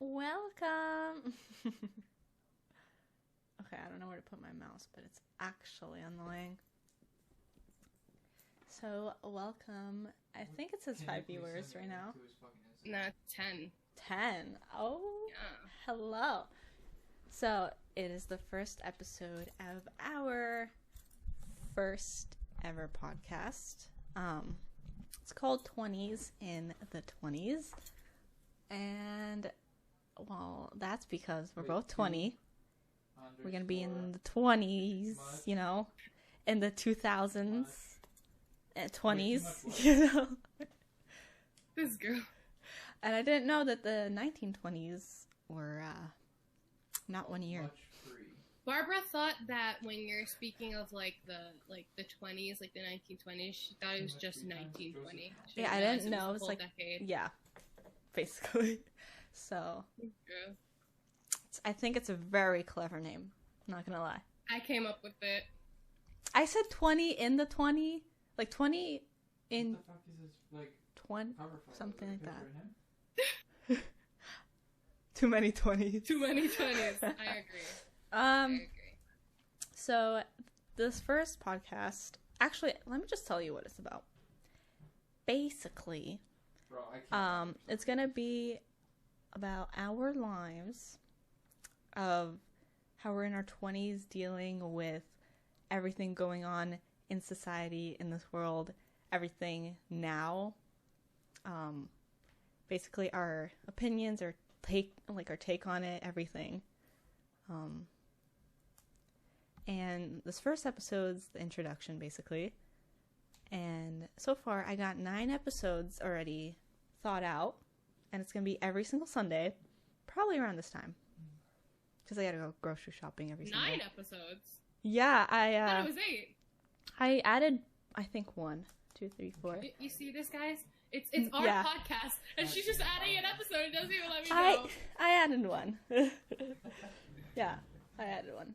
Welcome. Okay, I don't know where to put my mouse, but it's actually annoying. So, welcome. I think it says 5 viewers right now. No, 10. 10. Oh, Yeah. Hello. So, it is the first episode of our first ever podcast. It's called 20's in the 20's. And, well, that's because we're both 20. We're going to be in the 20's, you know, in the 2000s. 20s, you know. This girl. And I didn't know that the 1920s were not 1 year. Barbara thought that when you're speaking of the 20s, like the 1920s, she thought it was just 1920. Yeah, I didn't know. It was like decade. Yeah, basically. So Yeah. I think it's a very clever name. I'm not gonna lie. I came up with it. I said 20 in the 20, like 20 in What the fuck is this, 20, cover photo? something Is like it a that. picture of him? Too many 20s. Too many 20s. I agree. I agree. So this first podcast, actually, let me just tell you what it's about. Basically, Bro, I can't it's gonna be about our lives of how we're in our 20s dealing with everything going on in society, in this world, everything now. Basically our opinions, our take on it, everything. And this first episode's the introduction, basically. And so far, I got 9 episodes already thought out. And it's going to be every single Sunday, probably around this time. Because I got to go grocery shopping every Sunday. 9 episodes? Yeah, I thought it was 8. I added, I think, 1, 2, 3, 4. You see this, guys? It's our Yeah. podcast, and she's just adding an episode and doesn't even let me know. I added 1. Yeah, I added 1.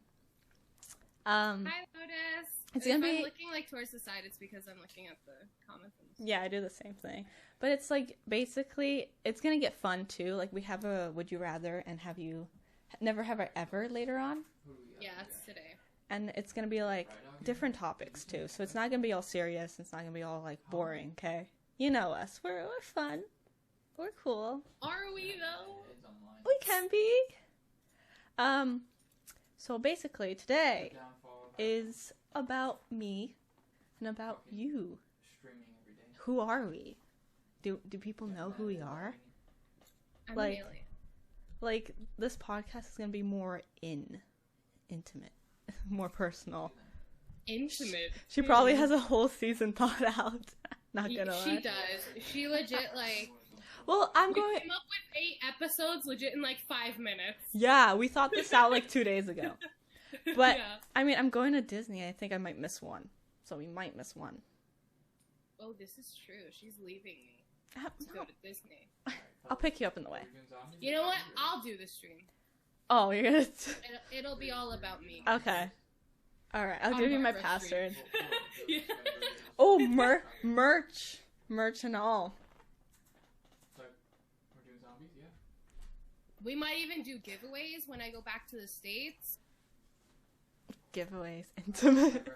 Hi, Lotus. It's If gonna I'm be- looking towards the side, it's because I'm looking at the comments. Yeah, I do the same thing. But it's basically, it's going to get fun too. Like, we have a Would You Rather and Have You Never Have I Ever later on. Yeah, it's today. And it's going to be different topics too. So it's not going to be all serious. It's not going to be all boring, okay? You know us. We're fun. We're cool. Are we, though? It's online. We can be. So basically today The downfall of is about me and about you. streaming every day. Who are we? Do people know who we are? I'm Like- an alien. This podcast is going to be more intimate, more personal. Intimate. She probably has a whole season thought out. Not gonna lie. She does. She legit, Well, we came up with 8 episodes legit in 5 minutes. Yeah, we thought this out 2 days ago. But, Yeah. I mean, I'm going to Disney. I think I might miss one. So we might miss one. Oh, this is true. She's leaving me to No, go to Disney. I'll pick you up on the way. You know what? I'll do the stream. Oh, you're gonna... It'll be all about me. Okay. Alright, I'll On give you my Barbara's stream. password. Yeah. Oh, merch. Merch and all. So, we're doing zombies, yeah? We might even do giveaways when I go back to the States. Giveaways. Intimate.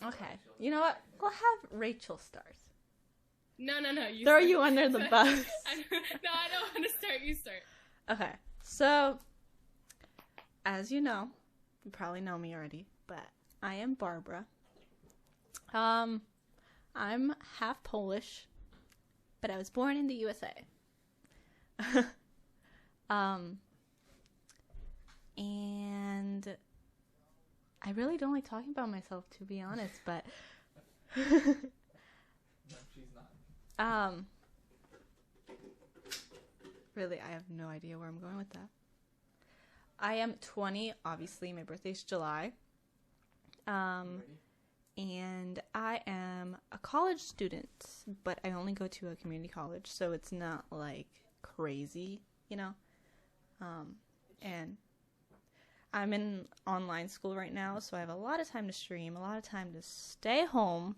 Okay. You know what? We'll have Rachel start. No. You Throw start. you under the bus. No, I don't want to start. You start. Okay, so, as you know, you probably know me already, but I am Barbara. I'm half Polish, but I was born in the USA. And I really don't like talking about myself, to be honest, but No, she's not. really, I have no idea where I'm going with that. I am 20, obviously, my birthday's July. Ready? And I am a college student, but I only go to a community college, so it's not crazy, you know? And I'm in online school right now, so I have a lot of time to stream, a lot of time to stay home.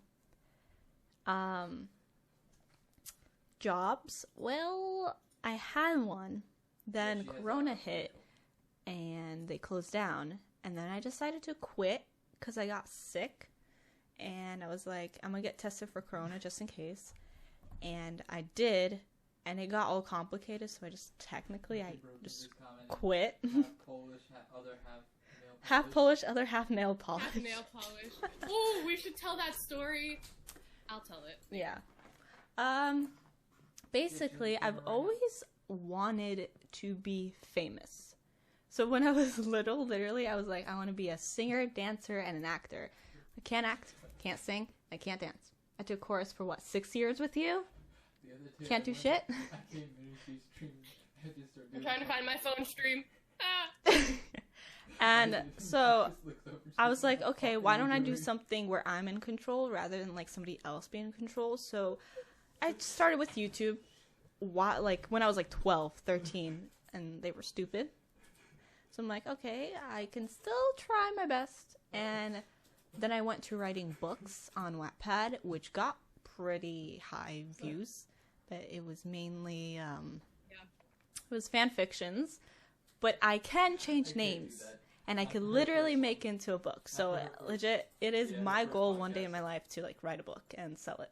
Jobs, well, I had one, then Corona hit, and they closed down, and then I decided to quit because I got sick, and I was like, I'm gonna get tested for Corona just in case, and I did, and it got all complicated, so I just technically, I just quit. Half Polish, Half Polish, other half nail polish. Half nail polish. Oh, we should tell that story. I'll tell it. Yeah. Basically, I've always wanted to be famous. So when I was little, literally, I was like, I want to be a singer, dancer, and an actor. I can't act, can't sing, I can't dance. I took chorus for, 6 years with you? Can't do shit? I'm trying to find my phone stream. Ah. And so I was like, okay, why don't I do something where I'm in control rather than like somebody else being in control? So I started with YouTube when I was like 12, 13, and they were stupid. So I'm like, okay, I can still try my best. And then I went to writing books on Wattpad, which got pretty high views, but it was mainly, it was fan fictions, but I can change names. And I could literally make into a book. So legit, it is my goal one day in my life to like write a book and sell it.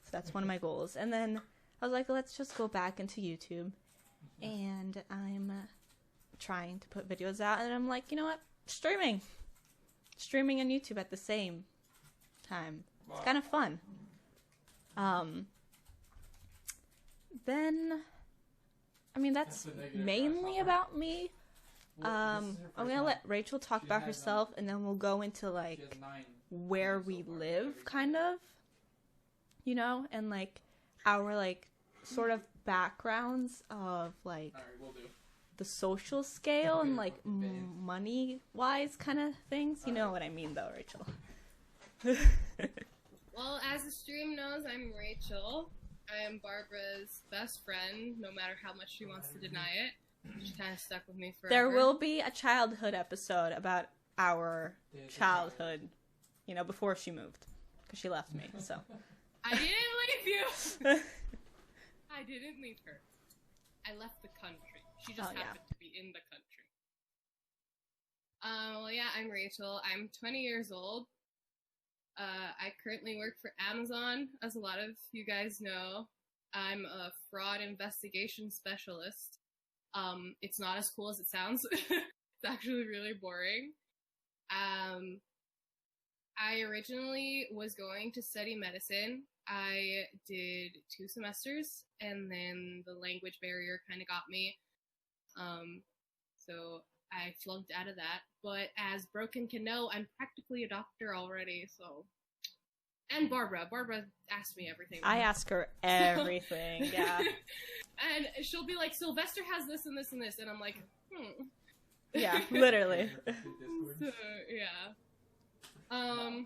So that's one of my goals. And then I was like, let's just go back into YouTube. And I'm trying to put videos out. And I'm like, you know what? Streaming. Streaming on YouTube at the same time. It's kind of fun. Then, I mean, that's mainly about me. I'm gonna let Rachel talk about herself, and then we'll go into like where we live, kind of, you know, and like our like sort of backgrounds of like the social scale and like money wise kind of things. You know what I mean, though, Rachel. Well, as the stream knows, I'm Rachel. I am Barbara's best friend, no matter how much she wants to deny it. She kind of stuck with me forever. There will be a childhood episode about our childhood, you know, before she moved. Because she left me, so. I didn't leave you! I didn't leave her. I left the country. She just happened to be in the country. Well, yeah, I'm Rachel. I'm 20 years old. I currently work for Amazon, as a lot of you guys know. I'm a fraud investigation specialist. It's not as cool as it sounds. It's actually really boring. I originally was going to study medicine. I did 2 semesters, and then the language barrier kind of got me. So I flunked out of that. But as Broken can know, I'm practically a doctor already, so... And Barbara asked me everything. I ask her everything, yeah. And she'll be like, Sylvester has this and this and this, and I'm like, Yeah, literally. So, yeah. I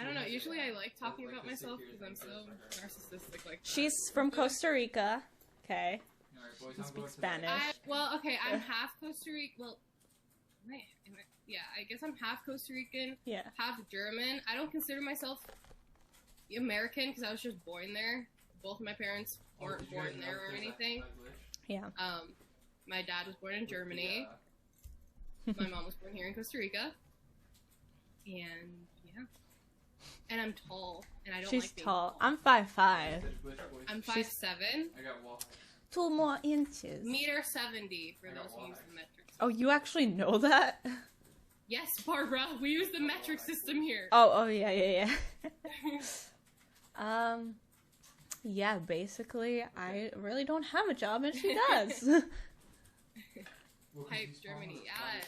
don't know, usually I like talking about myself because I'm so narcissistic like that. She's from Costa Rica, okay. She speaks Spanish. Okay, I'm half Costa Rican, well, yeah, I guess I'm half Costa Rican, half German. I don't consider myself American because I was just born there. Both of my parents weren't born there or anything. Yeah. My dad was born in Germany. My mom was born here in Costa Rica. And, yeah. And I'm tall, and I don't like being tall. I'm 5'5". I'm 5'7". 2 more inches. 1.70 for those who use the metric system. Oh, you actually know that? Yes, Barbara, we use the metric system here. Oh, yeah. Yeah, basically, I really don't have a job, and she does. Type Germany, yes.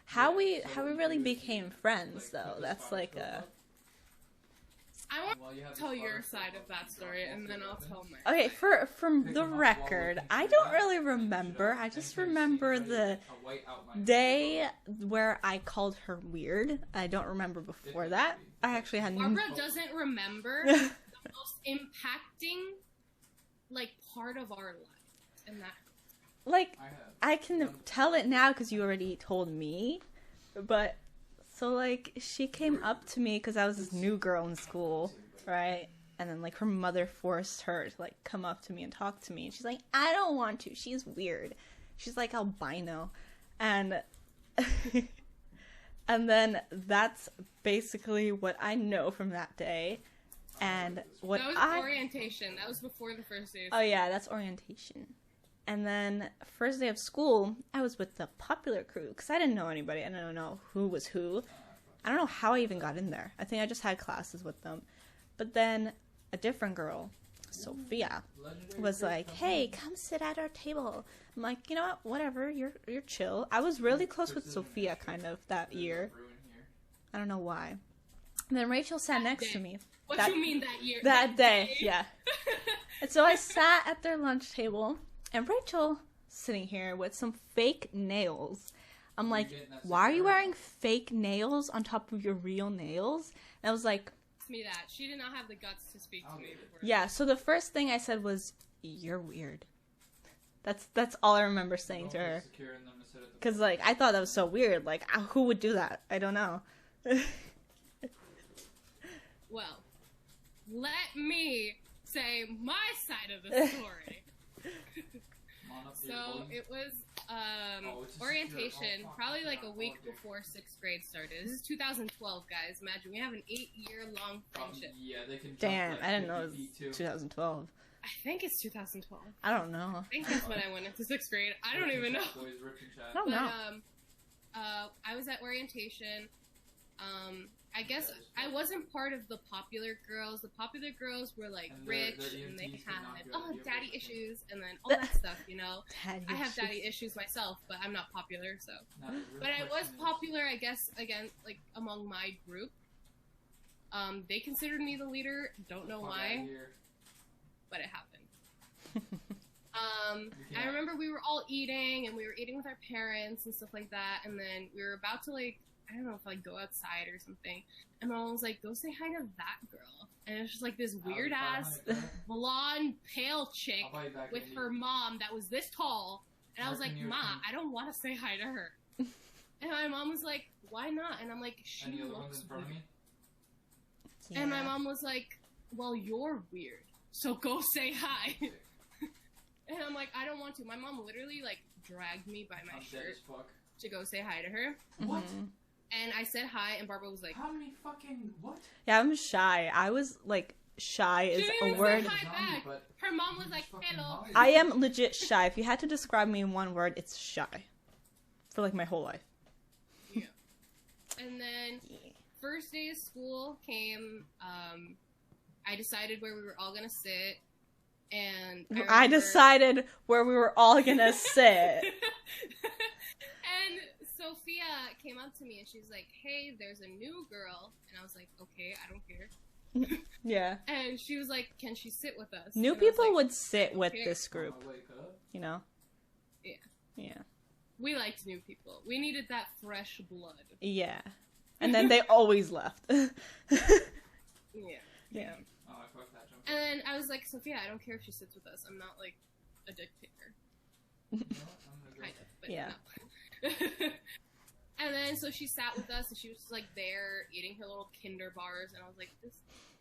How we really became friends, though, that's like a... I want to tell your side of that story, and then I'll tell mine. Okay, from the record, I don't really remember. I just remember the day where I called her weird. I don't remember before that. I actually had... Barbara doesn't remember the most impacting, like, part of our lives. And that... Like, I can tell it now because you already told me, but... So, like, she came up to me because I was this new girl in school, right? And then, like, her mother forced her to, like, come up to me and talk to me. And she's like, I don't want to. She's weird. She's, like, albino. And and then that's basically what I know from that day. And what That was orientation. That was before the first day. Oh, yeah, that's orientation. And then, first day of school, I was with the popular crew. Because I didn't know anybody. I didn't know who was who. I don't know how I even got in there. I think I just had classes with them. But then a different girl, Sophia, was like, hey, come sit at our table. I'm like, you know what? Whatever. You're chill. I was really close with Sophia kind of that year. I don't know why. And then Rachel sat next to me. What do you mean that year? That day, yeah. And so I sat at their lunch table, and Rachel sitting here with some fake nails. I'm like, why are you wearing fake nails on top of your real nails? And I was like, me that. She did not have the guts to speak to me before. Yeah, so the first thing I said was, you're weird. That's all I remember saying to her. Because, like, I thought that was so weird. Like, who would do that? I don't know. Well, let me say my side of the story. So it was orientation, probably like a week before 6th grade started. This is 2012, guys. Imagine we have an 8-year-long friendship. Yeah, they can. Damn, I didn't know it was 2012. I think it's 2012. I don't know. I think that's when I went into 6th grade. I don't even know. I don't know. I was at orientation. I guess I wasn't part of the popular girls. The popular girls were like rich and they had daddy issues and then all that stuff, you know. I have daddy issues myself, but I'm not popular, so. But I was popular, I guess, again, like among my group. They considered me the leader. Don't know why, but it happened. I remember we were all eating and we were eating with our parents and stuff like that, and then we were about to like, I don't know if like go outside or something, and my mom was like, go say hi to that girl, and it's just like this weird ass blonde pale chick with her mom that was this tall, and I was like, Ma, I don't want to say hi to her. And my mom was like, why not? And I'm like, she looks weird. Yeah. And my mom was like, well, you're weird, so go say hi. And I'm like, I don't want to. My mom literally like dragged me by my shirt to go say hi to her. What? And I said hi, and Barbara was like, how many fucking, what? Yeah, I'm shy. I was, like, shy is a word. Hi back. Her mom was like, hello. I am legit shy. If you had to describe me in one word, it's shy. For, like, my whole life. Yeah. And then, first day of school came, I decided where we were all gonna sit, and I decided where we were all gonna sit. And Sophia came up to me and she was like, hey, there's a new girl. And I was like, okay, I don't care. Yeah. And she was like, can she sit with us? New people would sit with this group. You know? Yeah. Yeah. We liked new people. We needed that fresh blood. Yeah. And then they always left. Yeah. Yeah. Oh, I fucked that jump. And then I was like, Sophia, I don't care if she sits with us. I'm not like a dictator. You know what? Kind of, but Yeah. no. And then so she sat with us and she was just like there eating her little Kinder bars, and I was like,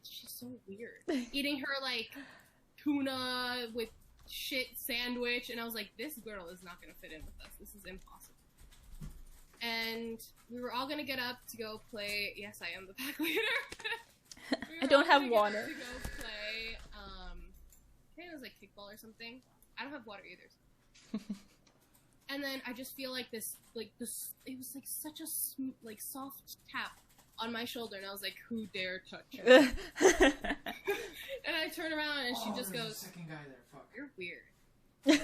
she's so weird. Eating her like tuna with shit sandwich, and I was like, this girl is not gonna fit in with us. This is impossible. And we were all gonna get up to go play. Yes, I am the pack leader. I don't have water. To go play. I think it was like kickball or something. I don't have water either. And then I just feel like this, it was like such a soft tap on my shoulder, and I was like, who dare touch me? And I turn around and she just goes, second guy there. Fuck. You're weird.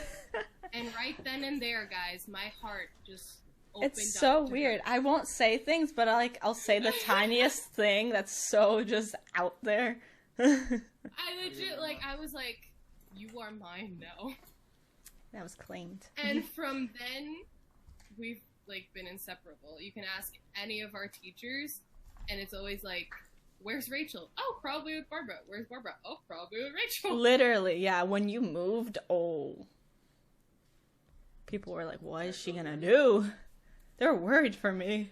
And right then and there, guys, my heart just opened up. It's so to weird. her. I won't say things, but I'll say the tiniest thing that's so just out there. I legit, I was like, you are mine now. That was claimed. And from then, we've, been inseparable. You can ask any of our teachers, and it's always like, where's Rachel? Oh, probably with Barbara. Where's Barbara? Oh, probably with Rachel. Literally, yeah. When you moved, people were like, what is she gonna do? They're worried for me.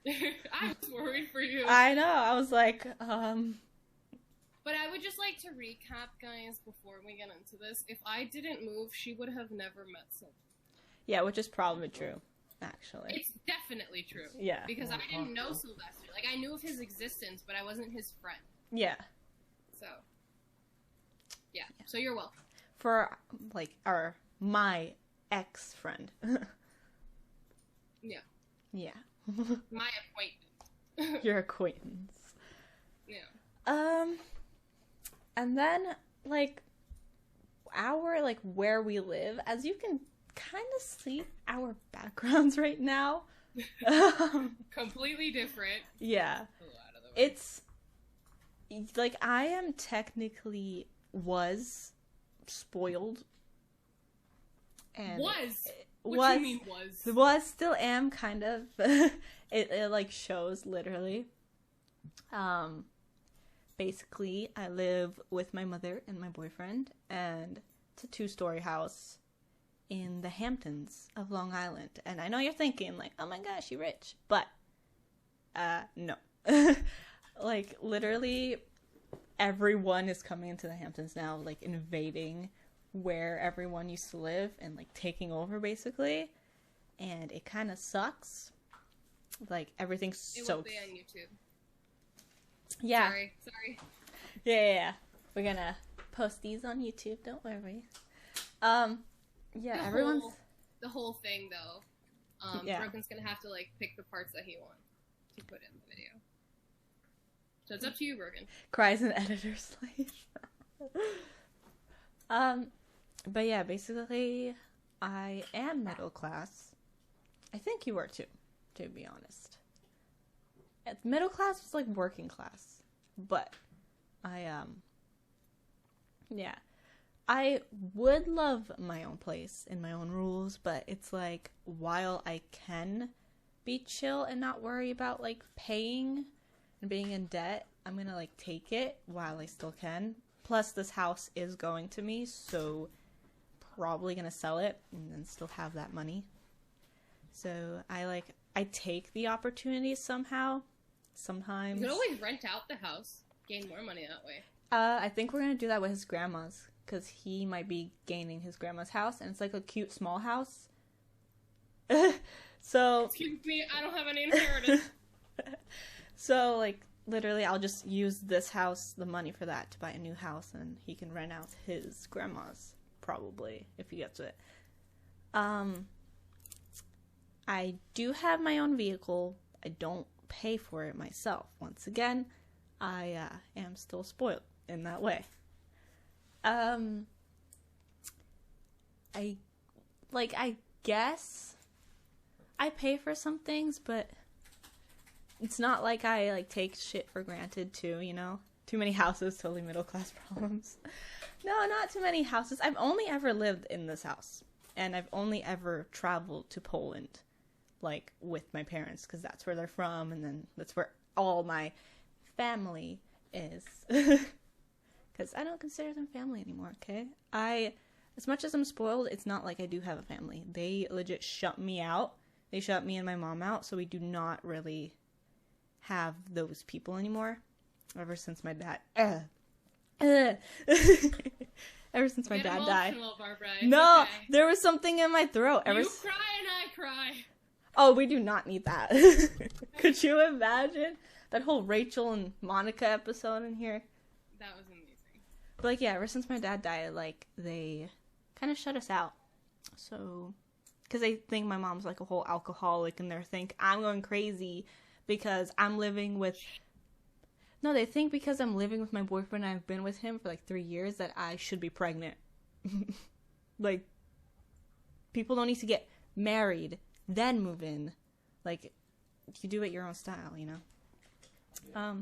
I was worried for you. I know. I was like, But But I would just like to recap, guys, before we get into this. If I didn't move, she would have never met Sylvester. Yeah, which is probably true, actually. It's definitely true. Yeah. Because I didn't know Sylvester. Like, I knew of his existence, but I wasn't his friend. Yeah. So, yeah. So you're welcome. For, like, my ex-friend. Yeah. Yeah. My acquaintance. Your acquaintance. Yeah. And then, like, where we live, as you can kind of see our backgrounds right now. Completely different. Yeah. It's, like, I am was spoiled. And What do you mean was? Still am, kind of. It, like, shows, literally. Basically, I live with my mother and my boyfriend, and it's a 2-story house in the Hamptons of Long Island. And I know you're thinking, like, oh my gosh, you're rich. But, no. Like, literally, everyone is coming into the Hamptons now, like, invading where everyone used to live and, like, taking over, basically. And it kind of sucks. Like, everything's so... It will be on YouTube. Yeah. Sorry. Yeah. We're gonna post these on YouTube, don't worry. Yeah, everyone's... The whole thing, though. Yeah. Broken's gonna have to, like, pick the parts that he wants to put in the video. So it's up to you, Broken. Cries an editor slave. But yeah, basically, I am middle class. I think you were too, to be honest. Middle class was like working class, but yeah, I would love my own place and my own rules, but it's like, while I can be chill and not worry about like paying and being in debt, I'm gonna like take it while I still can. Plus, this house is going to me, so probably gonna sell it and then still have that money. So I take the opportunities somehow. Sometimes. You could always rent out the house, gain more money that way. I think we're gonna do that with his grandma's, because he might be gaining his grandma's house, and it's like a cute small house. So. Excuse me, I don't have any inheritance. So, like, literally, I'll just use this house, the money for that, to buy a new house, and he can rent out his grandma's, probably, if he gets it. I do have my own vehicle. I don't pay for it myself. Once again, I am still spoiled in that way. I guess I pay for some things, but it's not like I like take shit for granted too, you know? Too many houses, totally middle class problems. No, not too many houses. I've only ever lived in this house, and I've only ever traveled to Poland, like, with my parents, because that's where they're from, and then that's where all my family is. Because I don't consider them family anymore, okay? As much as I'm spoiled, it's not like I do have a family. They legit shut me out. They shut me and my mom out, so we do not really have those people anymore. Ever since my dad... Ever since my dad died. Barbara. No, okay. There was something in my throat. You cry and I cry. Oh, we do not need that. Could you imagine that whole Rachel and Monica episode in here? That was amazing. But, like, yeah, ever since my dad died, like, they kind of shut us out. So, because they think my mom's, like, a whole alcoholic, and they think I'm going crazy because I'm living with... No, they think because I'm living with my boyfriend and I've been with him for, like, 3 years that I should be pregnant. Like, people don't need to get married, then move in. Like, you do it your own style, you know? Yeah.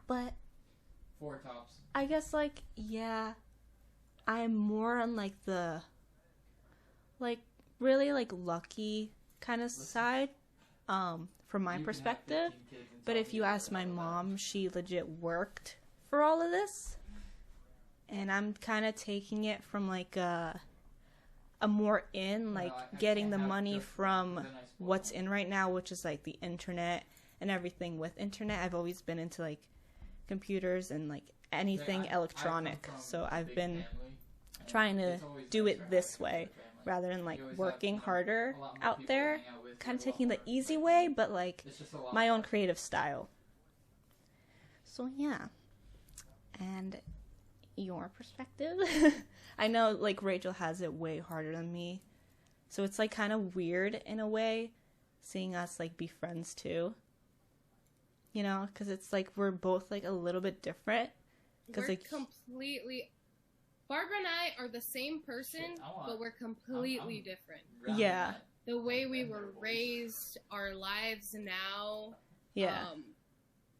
But... 4 tops. I guess, like, yeah, I'm more on, like, the, like, really, like, lucky kind of side, from my perspective. But if you ask my mom, she legit worked for all of this. And I'm kind of taking it from, like, a more in, like, getting the money from what's in right now, which is, like, the internet and everything with internet. I've always been into, like, computers and like anything electronic. So I've been family, trying to it's always do nice it for this having a way bigger family. rather than like You always working have, harder a lot more out people to there, hang out with, kind of a lot taking the more, easy like, way, but like it's just a lot my own more. creative style. So yeah. And your perspective? I know like Rachel has it way harder than me. So it's like kind of weird in a way seeing us like be friends too. You know, cuz it's like we're both like a little bit different. We're Like completely. Barbara and I are the same person, Shit, but we're completely I'm different. Grounding Yeah. that. The way we And were their voice. raised, our lives now. yeah.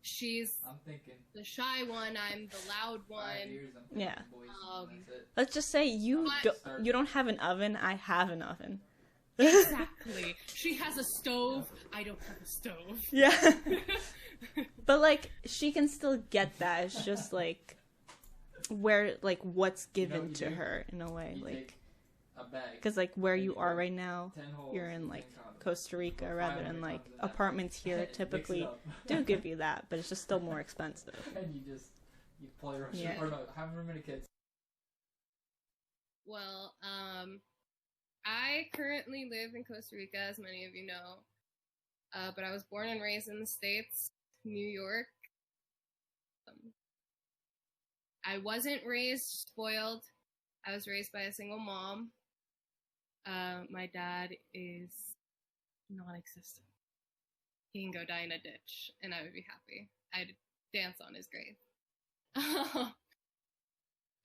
She's I'm thinking the shy one. I'm the loud 5 one. years. I'm thinking Yeah. boys, Um, and that's it. Let's just say But- you don't have an oven, I have an oven. Exactly. She has a stove. I don't have a stove. Yeah. But like she can still get that. It's just like where like what's given you to do? her in a way, You like take a bag, because like where and you you are put right now, 10 holes, you're in like 10 condoms. Costa Rica Put rather 500 than like condoms in that apartments bag. here Mix it typically up. do give you that, but it's just still more expensive. And you play Russian, Yeah. or no, however many kids. Well, I currently live in Costa Rica, as many of you know. But I was born and raised in the States, New York. I wasn't raised spoiled. I was raised by a single mom. My dad is non-existent. He can go die in a ditch, and I would be happy. I'd dance on his grave.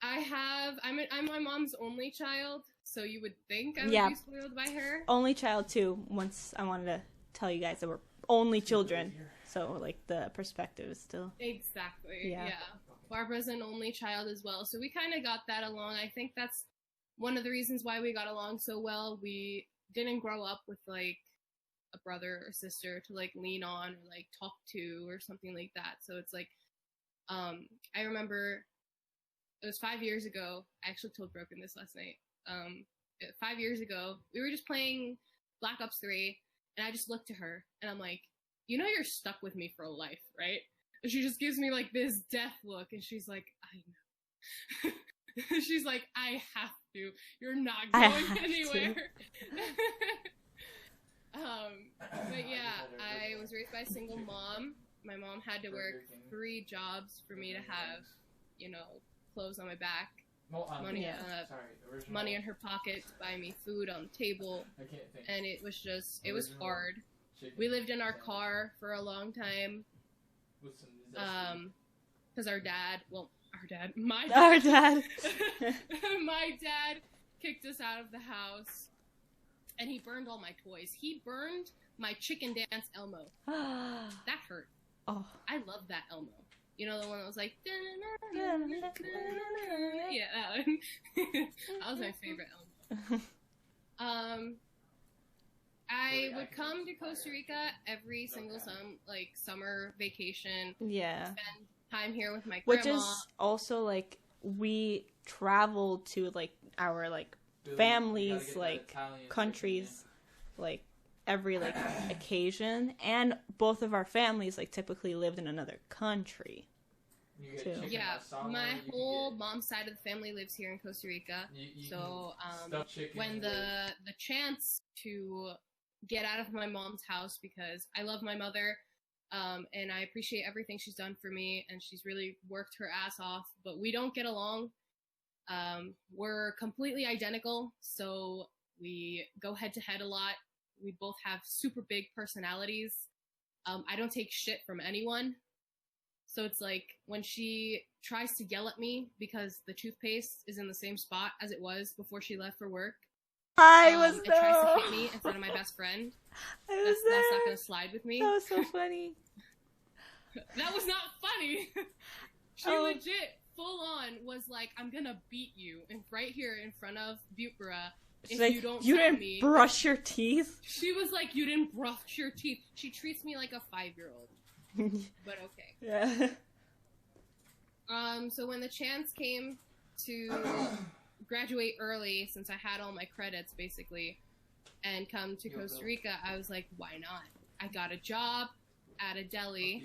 I'm my mom's only child, so you would think I would Yeah. be spoiled by her. Only child too. Once I wanted to tell you guys that we're only children, so like the perspective is still Exactly. Yeah. Yeah. Barbara's an only child as well, so we kind of got that along. I think that's one of the reasons why we got along so well. We didn't grow up with like a brother or sister to like lean on or like talk to or something like that. So it's like, I remember it was 5 years ago. I actually told Broken this last night. 5 years ago, we were just playing Black Ops 3, and I just looked to her, and I'm like, you know you're stuck with me for life, right? And she just gives me like this death look, and she's like, I know. She's like, I have to. You're not going anywhere. But yeah, I was raised by a single mom. My mom had to work 3 jobs for me to have, you know, clothes on my back, money, yeah. money in her pocket to buy me food on the table, I can't think. and it was just, it was Original hard. chicken We lived in our sandwich car for a long time, with some zesty. because our dad, my our dad. my dad kicked us out of the house, and he burned all my toys. He burned my chicken dance Elmo. That hurt. Oh. I love that Elmo. You know, the one that was like, yeah, that one. That was my favorite Elmo. I would come to Costa Rica every single summer vacation. Yeah. Spend time here with my Which grandma. is also like we travel to like our like Dude, you families, gotta get that like Italian countries, like every like occasion, and both of our families like typically lived in another country. chicken. You get too. chicken Yeah, asada, my you can whole get- mom's side of the family lives here in Costa Rica. you So can stuff chicken when with- the chance to get out of my mom's house, because I love my mother, and I appreciate everything she's done for me, and she's really worked her ass off, but we don't get along. We're completely identical, so we go head to head a lot. We both have super big personalities. I don't take shit from anyone. So it's like when she tries to yell at me because the toothpaste is in the same spot as it was before she left for work, I was and there. tries to hit me in front of my best friend, I was that's there. not gonna slide with me. That was so funny. That was not funny. She Oh. legit, full on, was like, I'm gonna beat you right here in front of Butbara She's if like, you don't you tell didn't me. brush your teeth. She was like, you didn't brush your teeth. She treats me like a 5-year-old, but okay. Yeah. So when the chance came to graduate early, since I had all my credits basically, and come to Costa Rica, I was like, why not? I got a job at a deli.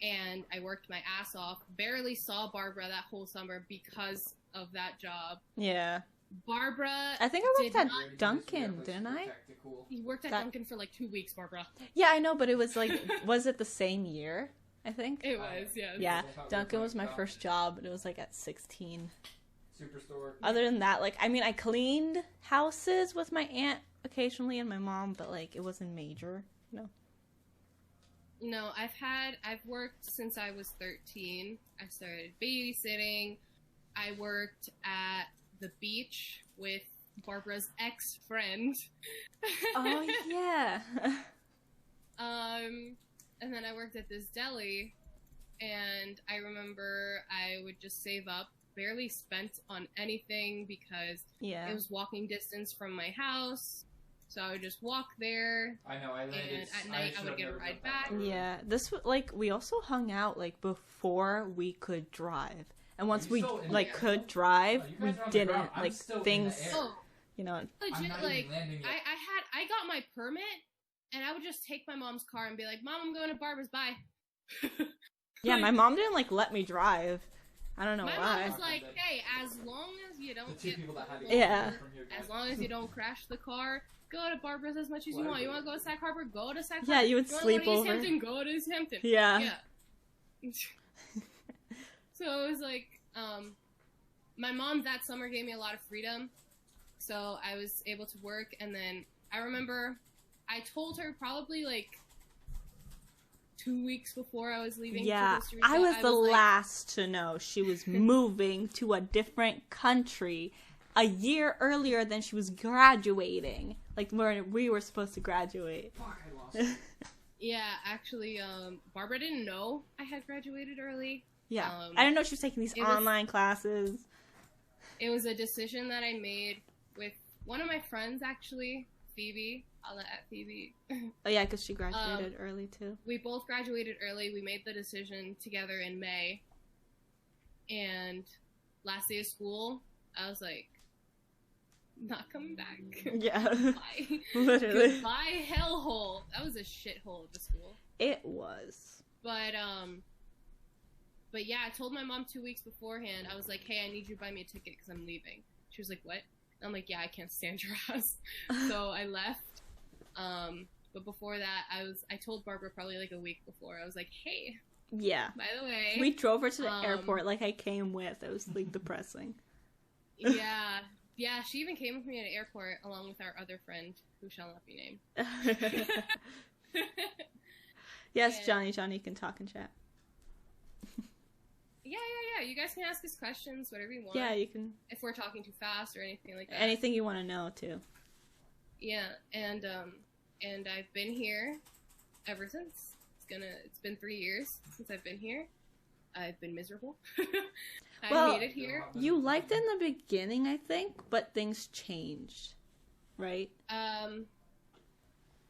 and I worked my ass off. Barely saw Barbara that whole summer because of that job. Yeah. Barbara, I think I worked at Where did you Dunkin', just didn't I? tactical? you worked at That- Dunkin' for like 2 weeks, Barbara. Yeah, I know, but it was like, was it the same year? I think. It was, yes. Yeah, That's how it Dunkin' works was my on first job, and it was like at 16. Superstore. Other than that, like, I mean, I cleaned houses with my aunt occasionally and my mom, but like, it wasn't major, you know? No, I've worked since I was 13. I started babysitting. I worked at the beach with Barbara's ex-friend. Oh, yeah. And then I worked at this deli, and I remember I would just save up, barely spent on anything because Yeah. it was walking distance from my house. So I would just walk there. I know, I landed. And at night, I would get a ride back. Yeah, this was like, we also hung out like before we could drive. And once you we still in like the could air? drive, Oh, you we guys are on the didn't. ground. I'm Like still in the things, air. Oh, you know. I'm legit, not like, even landing yet. I got my permit, and I would just take my mom's car and be like, Mom, I'm going to Barbara's, bye. Yeah, Like, my mom didn't like let me drive. I don't know my why. mom was like, hey, as long as you The don't two get people that had to pulled get Yeah. from here, as guys. long as you don't crash the car, go to Barbara's as much as you want. You want to go to Sac Harbor? Go to Sac Harbor. Yeah, you would You want sleep to go to East over. Hampton? Go to East Hampton. Yeah. Yeah. So it was like, my mom that summer gave me a lot of freedom. So I was able to work. And then I remember I told her probably like 2 weeks before I was leaving Yeah, for Costa Rica. I was the like, last to know she was moving to a different country a year earlier than she was graduating. Like, when we were supposed to graduate. Fuck, I lost it. Yeah, actually, Barbara didn't know I had graduated early. Yeah. Um, I didn't know she was taking these it was- online classes. It was a decision that I made with one of my friends, actually, Phoebe. I'll at Phoebe. Oh, yeah, because she graduated early, too. We both graduated early. We made the decision together in May. And last day of school, I was like, not coming back. Yeah. Bye. Literally. Goodbye, hellhole. That was a shithole of a school. It was. But yeah, I told my mom 2 weeks beforehand. I was like, hey, I need you to buy me a ticket because I'm leaving. She was like, what? And I'm like, yeah, I can't stand your ass. So I left. But before that, I told Barbara probably like a week before. I was like, hey, Yeah. by the way. We drove her to the Um, airport like I came with. It was, like, depressing. Yeah. Yeah, she even came with me at the airport along with our other friend, who shall not be named. Yes, And- Johnny can talk and chat. Yeah. You guys can ask us questions, whatever you want. Yeah, you can. If we're talking too fast or anything like that. Anything you want to know, too. Yeah, and I've been here ever since. It's been 3 years since I've been here. I've been miserable. Well, I hate it here. You liked it in the beginning, I think, but things changed, right?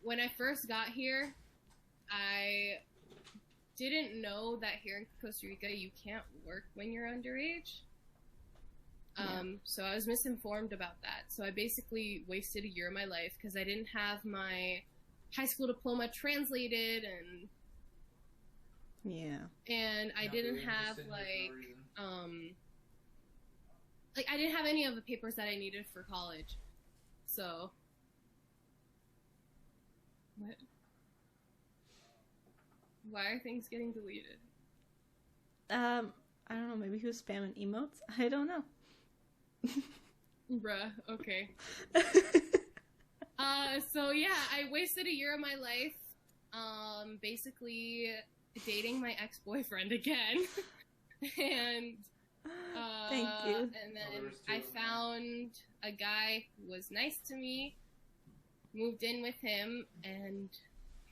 When I first got here, I didn't know that here in Costa Rica you can't work when you're underage. So I was misinformed about that. So I basically wasted a year of my life because I didn't have my high school diploma translated, and Yeah. I Yeah, didn't we were have just sitting here for no reason. I didn't have any of the papers that I needed for college. So what? Why are things getting deleted? I don't know, maybe he was spamming emotes? I don't know. Bruh, okay. So yeah, I wasted a year of my life, basically dating my ex-boyfriend again. And, Thank you. And Oh, then there was two I of them. found a guy who was nice to me, moved in with him, and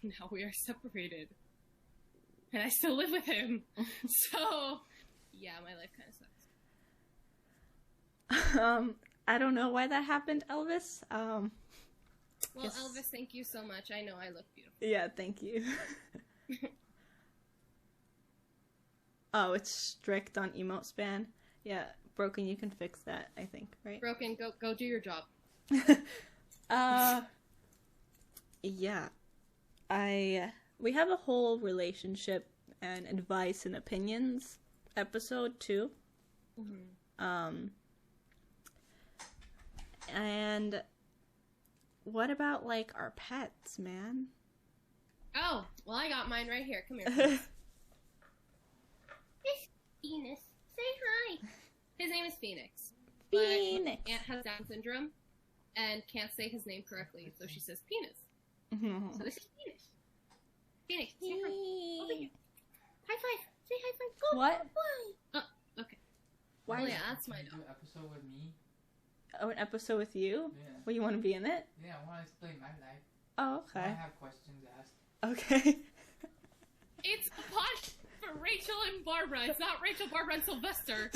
now we are separated. And I still live with him. So, yeah, my life kind of sucks. I don't know why that happened, Elvis. Well, Yes. Elvis, thank you so much. I know I look beautiful. Yeah, thank you. Oh, it's strict on emote span. Yeah, Broken, you can fix that, I think, right? Broken, go do your job. Yeah. We have a whole relationship and advice and opinions episode too. And what about like our pets, man? Oh, well, I got mine right here. Come here. This Phoenix. Say hi. His name is Phoenix. Phoenix. But Aunt has Down syndrome and can't say his name correctly, so she says penis. So this is Phoenix. Phoenix, say hi. Over here. High five. Say high five. Go. What? Oh, okay. Why? Well, yeah, that's my Can you do dog. an episode with me? Oh, an episode with you? Yeah. Well, you want to be in it? Yeah, I want to explain my life. Oh, I okay. have questions asked. Okay. It's a pod for Rachel and Barbara. It's not Rachel, Barbara, and Sylvester.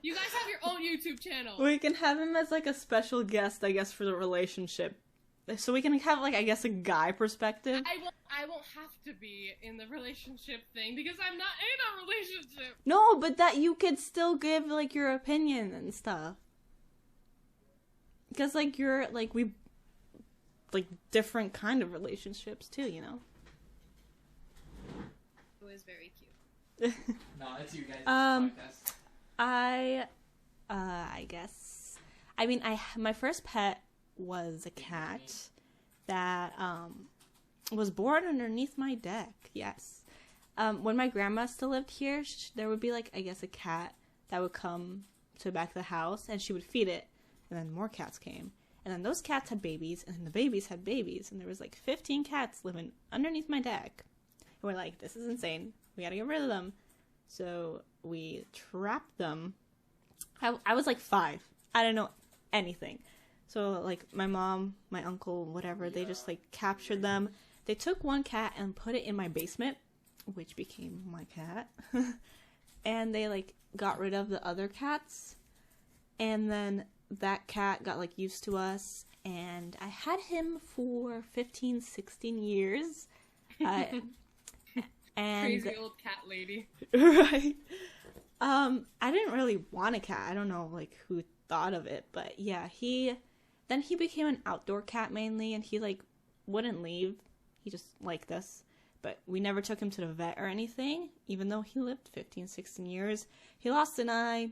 You guys have your own YouTube channel. We can have him as like a special guest, I guess, for the relationship. So we can have like, I guess, a guy perspective. I won't have to be in the relationship thing because I'm not in a relationship. No, but that you could still give like your opinion and stuff. Because like you're like we like different kind of relationships too, you know. It was very cute. No, it's you guys. Podcast. I guess. I mean, my first pet was a cat that was born underneath my deck. Yes. When my grandma still lived here, there would be like, I guess, a cat that would come to the back of the house and she would feed it, and then more cats came. And then those cats had babies, and then the babies had babies, and there was like 15 cats living underneath my deck. And we're like, this is insane. We gotta get rid of them. So we trapped them. I was like 5. I didn't know anything. So like my mom, my uncle, whatever, they just like captured them. They took one cat and put it in my basement, which became my cat. And they like got rid of the other cats. And then that cat got like used to us, and I had him for 15, 16 years. And Crazy old cat lady. right. I didn't really want a cat. I don't know like who thought of it, but yeah, he became an outdoor cat mainly, and he like wouldn't leave. He just liked us. But we never took him to the vet or anything, even though he lived 15, 16 years. He lost an eye.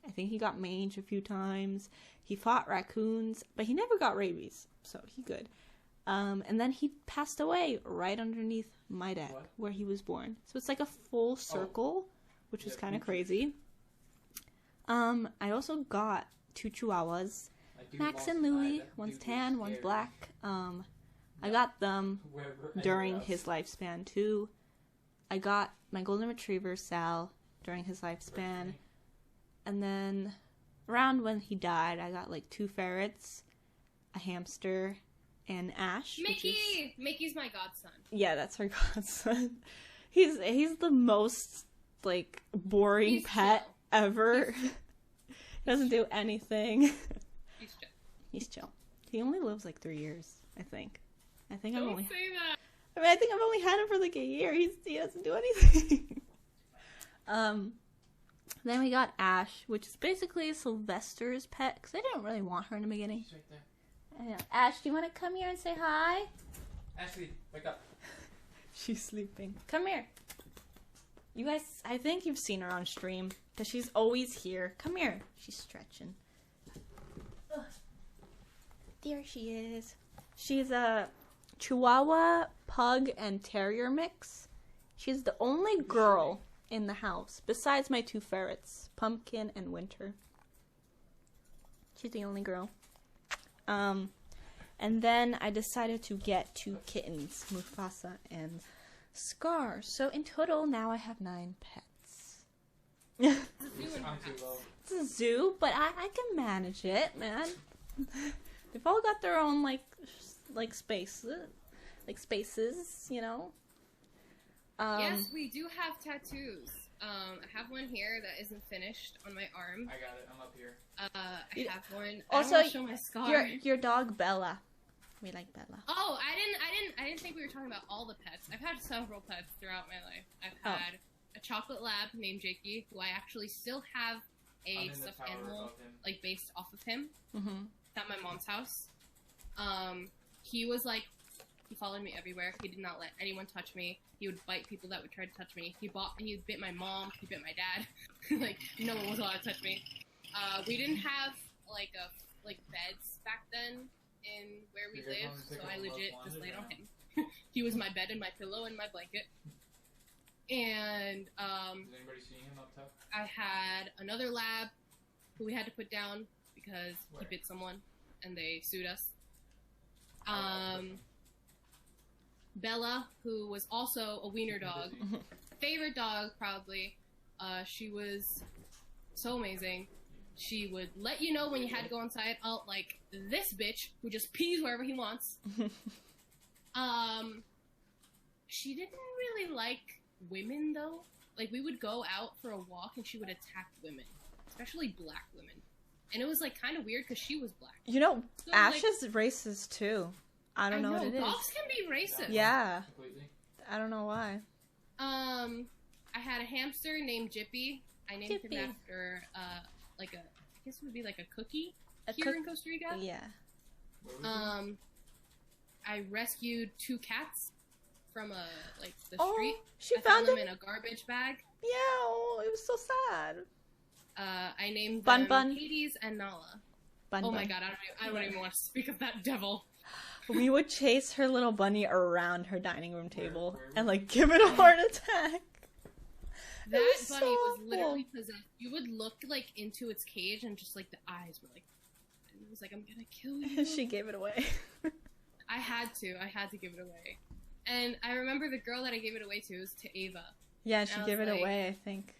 I think he got mange a few times. He fought raccoons, but he never got rabies, so he good. And then he passed away right underneath my deck where he was born. So it's like a full circle, which was kind of crazy. I also got 2 chihuahuas, Max and Louie. One's tan, one's black. I got them during his lifespan too. I got my golden retriever Sal during his lifespan. And then around when he died, I got like 2 ferrets, a hamster, and Ash. Mickey! Mickey's my godson. Yeah, that's her godson. He's the most like boring pet ever. He doesn't do anything. He's chill. He's chill. He only lives like 3 years, I think. Don't say that. I mean, I think I've only had him for like a year. He doesn't do anything. Then we got Ash, which is basically Sylvester's pet, because I didn't really want her in the beginning. She's right there. I know. Ash, do you want to come here and say hi? Ashley, wake up. She's sleeping. Come here. You guys, I think you've seen her on stream, because she's always here. Come here. She's stretching. Ugh. There she is. She's a Chihuahua, Pug, and Terrier mix. She's the only girl in the house, besides my 2 ferrets, Pumpkin and Winter. She's the only girl. And then I decided to get 2 kittens, Mufasa and Scar. So in total, now I have 9 pets. It's a zoo, but I can manage it, man. They've all got their own like spaces, you know. Yes, we do have tattoos. I have one here that isn't finished on my arm. I got it. I'm up here. I have one. Also, I don't want to show my scar. Your dog Bella. We like Bella. Oh, I didn't think we were talking about all the pets. I've had several pets throughout my life. I've had a chocolate lab named Jakey, who I actually still have a stuffed animal like based off of him. Mm-hmm. At my mom's house. He was like He followed me everywhere. He did not let anyone touch me. He would bite people that would try to touch me. He bit my mom. He bit my dad. Like, no one was allowed to touch me. We didn't have, like beds back then in where we lived, so I legit just laid on him. He was my bed and my pillow and my blanket. And, Is anybody seeing him up top? I had another lab who we had to put down because Where? he bit someone and they sued us. Bella, who was also a wiener dog. Favorite dog, probably. She was so amazing. She would let you know when you had to go inside. Like this bitch who just pees wherever he wants. She didn't really like women, though. Like, we would go out for a walk and she would attack women, especially black women. And it was, like, kind of weird because she was black. You know, So, Ash is racist, too. I don't know what it is. Dogs can be racist. Yeah. Completely. I don't know why. I had a hamster named Jippy. I named Jippy. him after, I guess it would be like a cookie A here in Costa Rica. Yeah. Where was he? I rescued 2 cats from the Oh, street. she I found them them. in a garbage bag. Yeah, oh, it was so sad. I named Bun them Bun. Hades and Nala. Bun Oh Bun. my god, I don't even want to speak of that devil. We would chase her little bunny around her dining room table Where and was like give it a heart attack. That was bunny so was awful. literally possessed. You would look like into its cage and just like the eyes were like, and it was like, I'm gonna kill you. She gave it away. I had to give it away. And I remember the girl that I gave it away to was to Ava. Yeah, she I gave was it like- away, I think.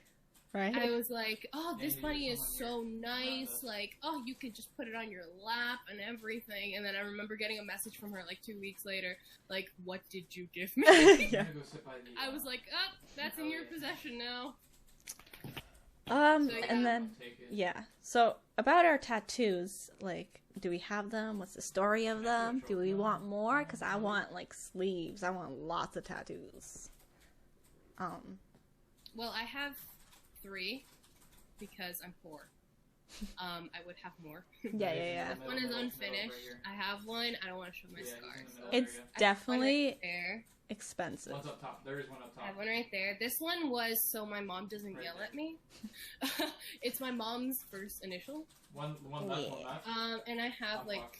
Right? I was like, oh, this Maybe bunny there's is someone so nice. Like, oh, you could just put it on your lap and everything. And then I remember getting a message from her like 2 weeks later, like, what did you give me? I'm Yeah. gonna go sit by the, I was like, oh, that's in your possession now. So, And yeah. then, take it. yeah. So, about our tattoos, like, do we have them? What's the story of them? Do we want more? Because I want, like, sleeves. I want lots of tattoos. Well, I have 3 because I'm poor. I would have more. Yeah. This one is Middle unfinished. right here. I have one. I don't want to show my Yeah, he's in scars. the middle. It's There you go. I have one definitely right there. expensive. One's up top. There is one up I top. have one right there. This one was so my mom doesn't Right yell there. at me. It's my mom's first initial. One left, one Yeah. left. And I have Oh, like fuck.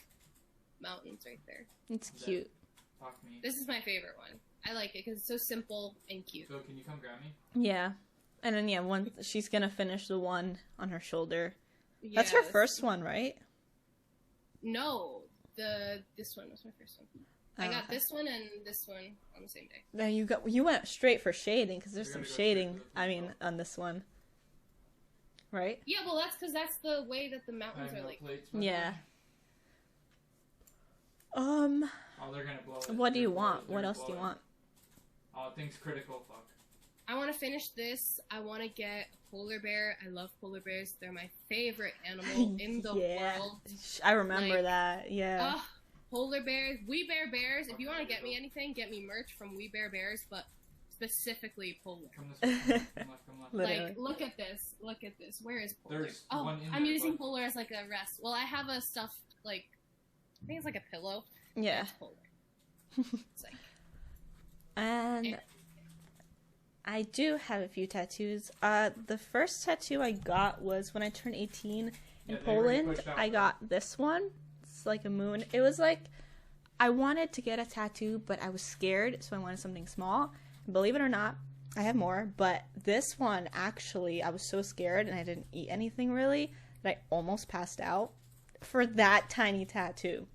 mountains right there. It's That- cute. Fuck me. This is my favorite one. I like it because it's so simple and cute. Phil, can you come grab me? Yeah. And then, yeah, she's gonna finish the one on her shoulder. Yeah, That's her this- first one, right? No, this one was my first one. I got okay. this one and this one on the same day. Now you went straight for shading because there's You're some gonna go straight shading. for the I mean, top. on this one, right? Yeah, well, that's because that's the way that the I mountains have are no like. plates. by Yeah. the way. Oh, they're gonna blow it. What do you They're gonna want? blow it. What They're else do you gonna want? blow it. Oh, things critical. Fuck. I want to finish this. I want to get a polar bear. I love polar bears. They're my favorite animal in the Yeah. world. I remember Like, that. Yeah. Polar bears, We Bear Bears. If you want to get me anything, get me merch from We Bear Bears, but specifically polar. Come this way. Come left. Come left. Literally. Like, look at this. Look at this. Where is polar? There's Oh, one in I'm there, using bud. polar as like a rest. Well, I have a stuffed, like, I think it's like a pillow. Yeah. It's polar. It's like, And Yeah. I do have a few tattoos. The first tattoo I got was when I turned 18 in Yeah, they already Poland. pushed out, I though. got this one. It's like a moon. It was like I wanted to get a tattoo, but I was scared, so I wanted something small. Believe it or not, I have more, but this one actually, I was so scared and I didn't eat anything really that I almost passed out for that tiny tattoo.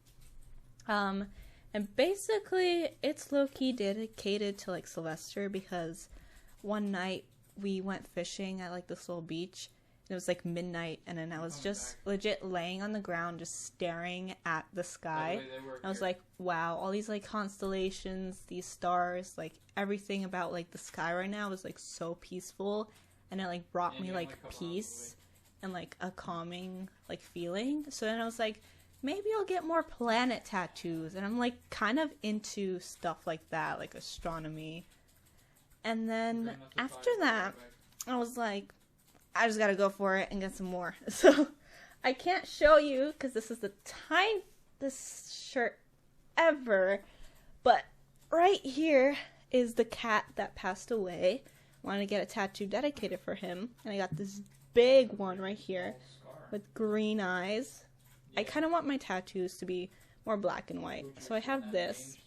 And basically, it's low-key dedicated to, like, Sylvester because one night we went fishing at, like, this little beach. And it was, like, midnight, and then I was Coming just back. legit laying on the ground just staring at the By sky. the way, they work I was here. like, wow, all these, like, constellations, these stars, like, everything about, like, the sky right now was, like, so peaceful. And it, like, brought And me, you're like, only a couple peace and, like, a calming, like, feeling. So then I was like, maybe I'll get more planet tattoos. And I'm, like, kind of into stuff like that, like astronomy. And then Grandma's after fire, that, back. I was like, I just gotta go for it and get some more. So I can't show you because this is the tiniest shirt ever. But right here is the cat that passed away. Wanted to get a tattoo dedicated for him, and I got this big one right here with green eyes. I kind of want my tattoos to be more black and white, so I have this.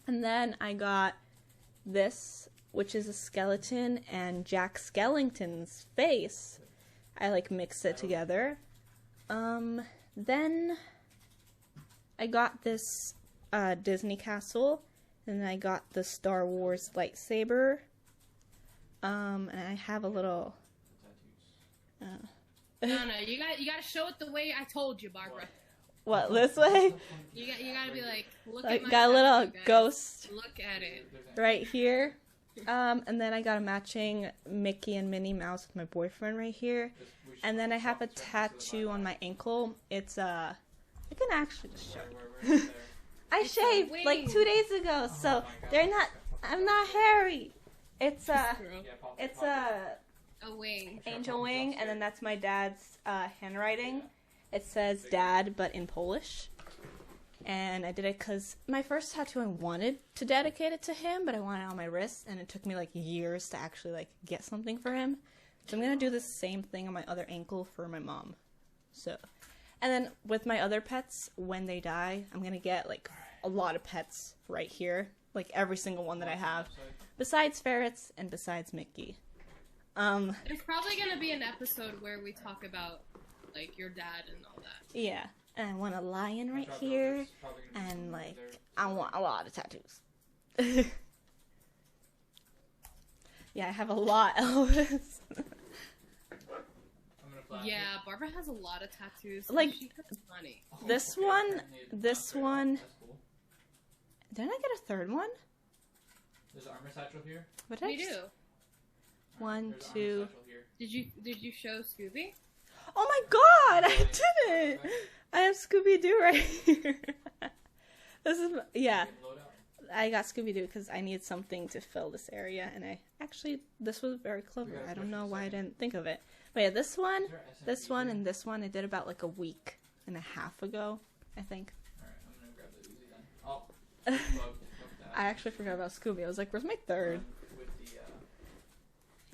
And then I got this, which is a skeleton and Jack Skellington's face. I like mixed it together. Then I got this Disney castle, and I got the Star Wars lightsaber. And I have a little. No, you gotta show it the way I told you, Barbara. What, this way? You gotta be like, look Like, at my got a little tattoo, guys. ghost Look at it. right here. And then I got a matching Mickey and Minnie Mouse with my boyfriend right here. And then I have a tattoo on my ankle. It's I can actually just show you. I It's a shaved wing. like 2 days ago, so they're not. I'm not hairy. It's a wing. angel wing, and then that's my dad's handwriting. It says "Dad," but in Polish. And I did it because my first tattoo I wanted to dedicate it to him, but I wanted it on my wrist, and it took me like years to actually like get something for him. So I'm gonna do the same thing on my other ankle for my mom. So, and then with my other pets, when they die, I'm gonna get like a lot of pets right here, like every single one that I have, besides ferrets and besides Mickey. There's probably gonna be an episode where we talk about like your dad and all that. Yeah, and I want a lion right here, and like I want a lot of tattoos. Yeah, I have a lot, Elvis. Yeah, Barbara has a lot of tattoos. Like, she has money. This one. Didn't I get a third one? There's an armor satchel here. What did I We just- do. One, There's an two. armor satchel here. Did you show Scooby? Oh my god, I didn't! I have Scooby-Doo right here. This is, yeah. Get load out. I got Scooby-Doo because I needed something to fill this area, and this was very clever. I don't know why I didn't think of it. But yeah, this one, Is there SMD this one, here? and this one I did about like a week and a half ago, I think. Alright, I'm gonna grab the Uzi then. Oh, fuck that. I actually forgot about Scooby. I was like, where's my third? With the,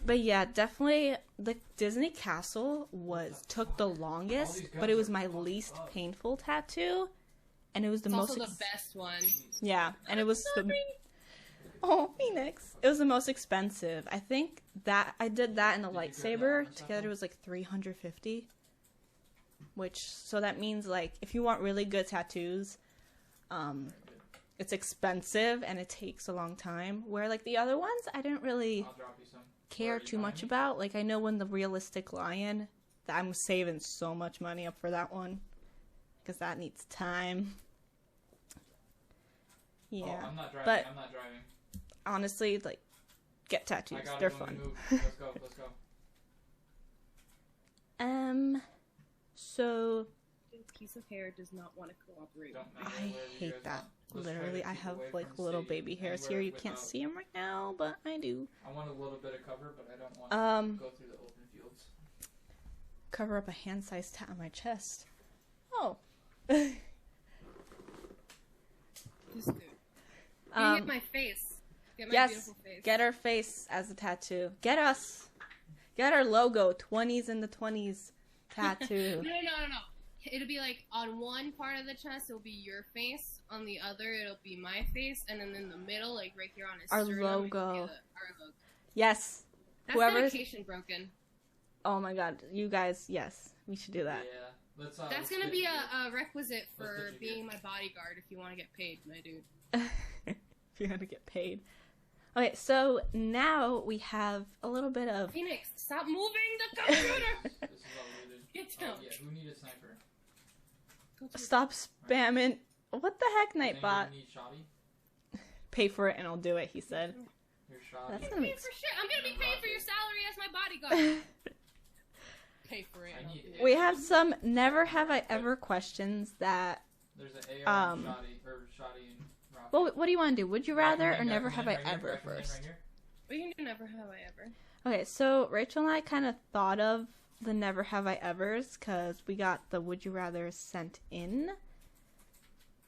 But yeah, definitely the Disney castle took the longest, but it was my least painful tattoo, and it was the It's most also the best one. yeah, and it was the Phoenix. It was the most expensive. I think that I did that and the lightsaber together. It was like $350, so that means like if you want really good tattoos, it's expensive and it takes a long time. Where like the other ones, I didn't really I'll drop you some. care too much about. Like I know when the realistic lion, that I'm saving so much money up for that one because that needs time. Yeah, Oh, I'm not driving. but I'm not driving. honestly, like get tattoos. I got They're it when fun. we move. Let's go. Let's go. So This piece of hair does not want to cooperate. Don't matter I wherever you hate guys that. want. Let's try to Literally, I keep have away like from little city baby hairs anywhere here. You can't without- see them right now, but I do. I want a little bit of cover, but I don't want to go through the open fields. Cover up a hand-sized tat on my chest. Oh. This dude. You hit my face. Get my yes, beautiful face. get our face as a tattoo. Get us. Get our logo, 20's in the 20's tattoo. No. It'll be like on one part of the chest, it'll be your face. On the other, it'll be my face, and then in the middle, like right here on his Our sternum, logo. our logo. Yes. That's Whoever's- dedication broken. Oh my god, you guys, yes. We should do that. Yeah. Let's. That's let's gonna get be you- a requisite Let's for get you being here. my bodyguard if you want to get paid, my dude. If you're gonna get paid. Okay, so now we have a little bit of Phoenix, stop moving the computer! This is all looted. Get Oh down. yeah. Who needs a sniper? Go to- stop spamming. What the heck, Does anyone Nightbot? need shoddy? Pay for it and I'll do it, he said. Your shoddy. That's I'm gonna be paying for shit. I'm gonna be paying for your salary as my bodyguard. Pay for it. I need it. We have some never have I ever questions that There's an AR and Um, shoddy and rocket. well, what do you want to do? Would you rather or Recommend never have I right here, ever recommend first? right here. We can do never have I ever. Okay, so Rachel and I kind of thought of the never have I ever's because we got the would you rather sent in.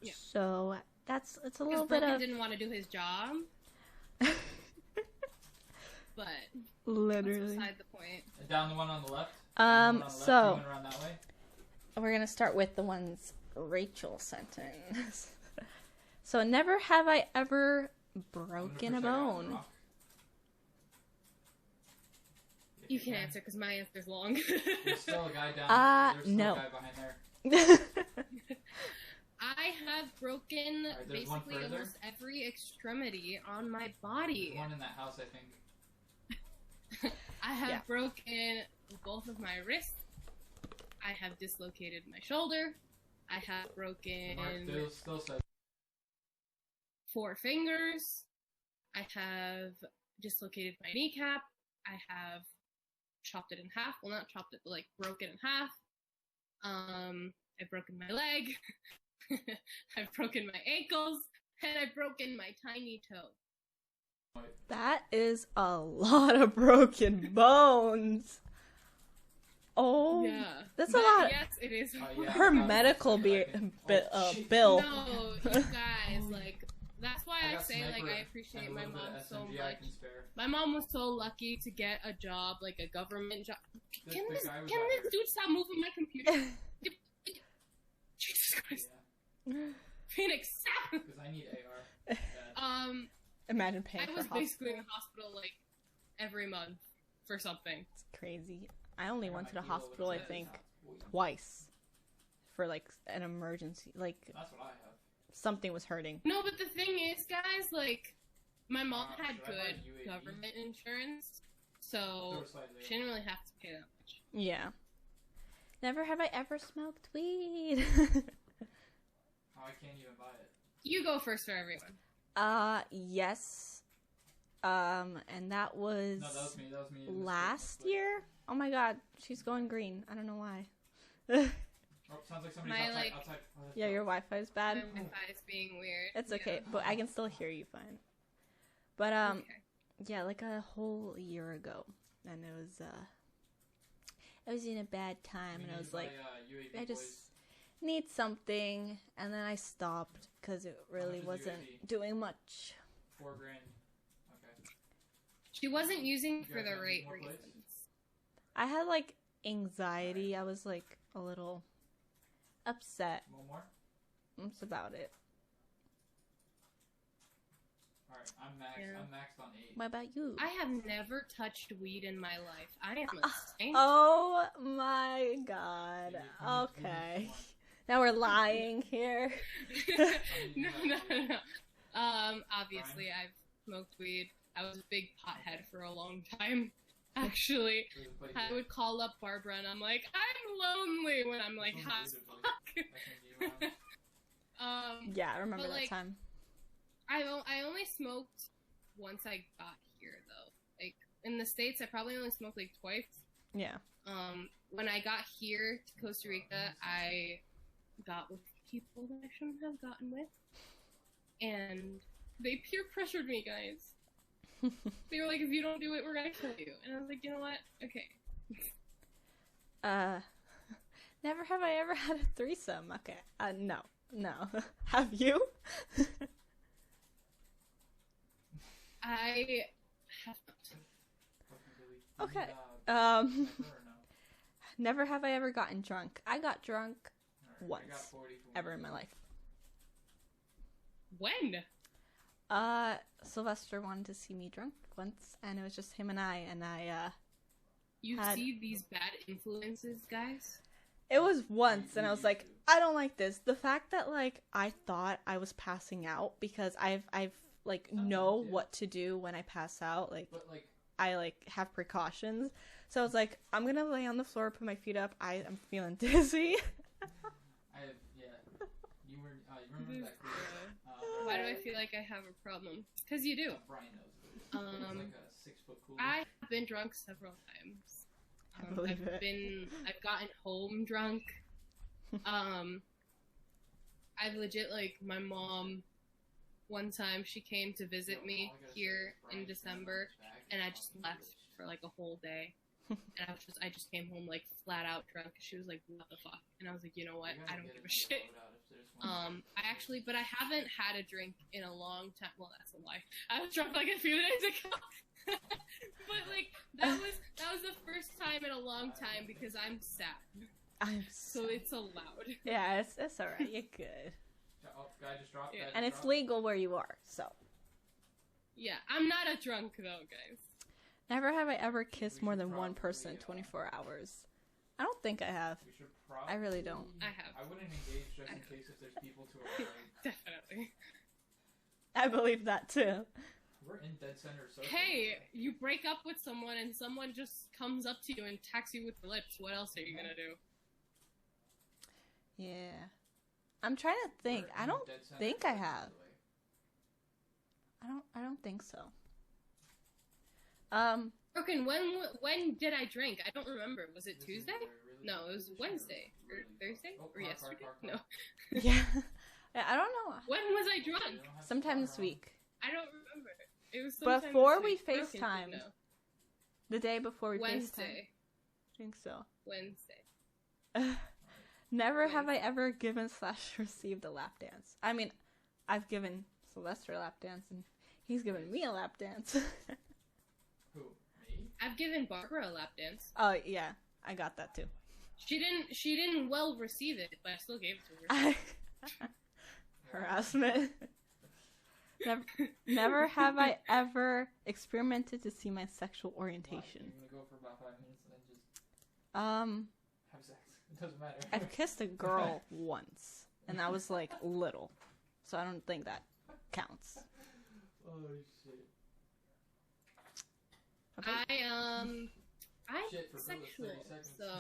Yeah. So it's a Because little bit Broken of didn't want to do his job. But literally. that's beside the point. Down the one on the left. Down the one on the left. So You went around that way. we're gonna start with the ones Rachel sent in. So never have I ever broken a bone. You can answer because my answer's long. There's still a guy down. There's still no. a guy behind there. I have broken Alright, there's one basically further. almost every extremity on my body. There's one in that house, I think. I have Yeah. broken both of my wrists. I have dislocated my shoulder. I have broken Mark still says 4 fingers. I have dislocated my kneecap. I have chopped it in half. Well, not chopped it, but like broken in half. I've broken my leg. I've broken my ankles. And I've broken my tiny toe. That is a lot of broken bones. Oh, Yeah. that's a But lot. Yes, it is. yeah. Her Yeah. medical bill. No, you guys, like, that's why I got say, like, sniper I appreciate and a my little bit mom of so SMG I much. can spare. My mom was so lucky to get a job, like a government job. This Can big this guy was can out this here. dude stop moving my computer? Jesus Christ. Yeah, Phoenix, stop! because I need AR. Bad. Imagine paying I for was hospital. basically in the hospital, like, every month for something. It's crazy. I only I got went to my the heel over hospital, I his head. think, It's not- twice for like an emergency. Like That's what I have. something was hurting. No, but the thing is, guys, like, my mom had should I buy good UAV? government insurance, so There was slightly she didn't really have to pay that much. Yeah. Never have I ever smoked weed. Oh, I can't even buy it. You go first for everyone. Yes. And that was, No, that was me. That was me. in this last split. year. Oh my god, she's going green. I don't know why. Oh, sounds like somebody's My, outside. like- outside. Oh, that's Yeah, dope. your Wi-Fi is bad. My Wi-Fi is being weird. It's Yeah. okay, but I can still hear you fine. But Okay. yeah, like a whole year ago, and I was in a bad time, We and I need was to buy, like, UAV I boys. just need something, and then I stopped because it really much is wasn't UAV? doing much. $4,000. Okay. She wasn't using You for guys the have any right more plates? reasons. I had like anxiety. I was like a little upset. One more. That's about it. All right. I'm maxed. Yeah. I'm maxed on 8. What about you? I have never touched weed in my life. I am a saint. Oh my god. You need Okay. one. Now we're lying here. No. Obviously, I've smoked weed. I was a big pothead for a long time. Actually, There's a plate I here. would call up Barbara and I'm like, I'm lonely when I'm like This hot one's as beautiful. fuck. I think you want- Yeah, I remember But, that like, time. I only smoked once I got here though. Like in the States, I probably only smoked like twice. Yeah. When I got here to Costa Rica, I got with people that I shouldn't have gotten with, and they peer pressured me, guys. They were like, "If you don't do it, we're gonna kill you." And I was like, "You know what? Okay." Never have I ever had a threesome. Okay. No. Have you? I have not. Fucking Billy. You Okay. need, sniper or no? Never have I ever gotten drunk. I got drunk Alright, I got Once. 40 for ever one. in my life. When? Sylvester wanted to see me drunk once, and it was just him and I You Had- see these bad influences, guys? it was once, and I You was like, used I don't like this. The fact that like I thought I was passing out because I've like know Sometimes, yeah. what to do when I pass out. Like But like, I like have precautions. So I was like, I'm gonna lay on the floor, put my feet up. I'm feeling dizzy. yeah. You remember that clearly. Why do I feel like I have a problem? Because you do. Brian knows. It was like a 6-foot cooler. I've been drunk several times. I believe it. I've gotten home drunk. I've legit, like, my mom, one time she came to visit me here in December, and I just left for like a whole day. And I just came home like flat out drunk. She was like, "What the fuck?" And I was like, "You know what? I don't give a shit." But I haven't had a drink in a long time. Well, that's a lie. I was drunk like a few days ago. But like that was the first time in a long time because I'm sad. So it's allowed. Yeah, it's alright. You're good. Oh, guy just dropped. Yeah. And it's legal where you are, so. Yeah, I'm not a drunk though, guys. Never have I ever kissed more than one person in 24 hours. I don't think I have. I really don't. I have. I wouldn't engage just in case if there's people to avoid. Definitely. I believe that too. We're in dead center social. Hey, you break up with someone and someone just comes up to you and attacks you with the lips. What else are you gonna do? Yeah. I'm trying to think. I don't think I have. I don't think so. Broken, when did I drink? I don't remember. Was it Tuesday? No, it was Wednesday. Or Thursday? Or yesterday? No. Yeah. I don't know. When was I drunk? Sometime this week. I don't remember. It was sometime Before this we week. Broken, FaceTimed. no. The day before we FaceTimed. Wednesday. I think so. Wednesday. Never have I ever given / received a lap dance. I mean, I've given Sylvester a lap dance, and he's given me a lap dance. Who? Me? I've given Barbara a lap dance. Oh, yeah. I got that, too. She didn't well receive it, but I still gave it to her. Harassment. Never have I ever experimented to see my sexual orientation. You're gonna go for about 5 minutes and then just have sex. It doesn't matter. I've kissed a girl once, and that was like little, so I don't think that counts. Oh shit. I'm Shit for sexual, 30 seconds. so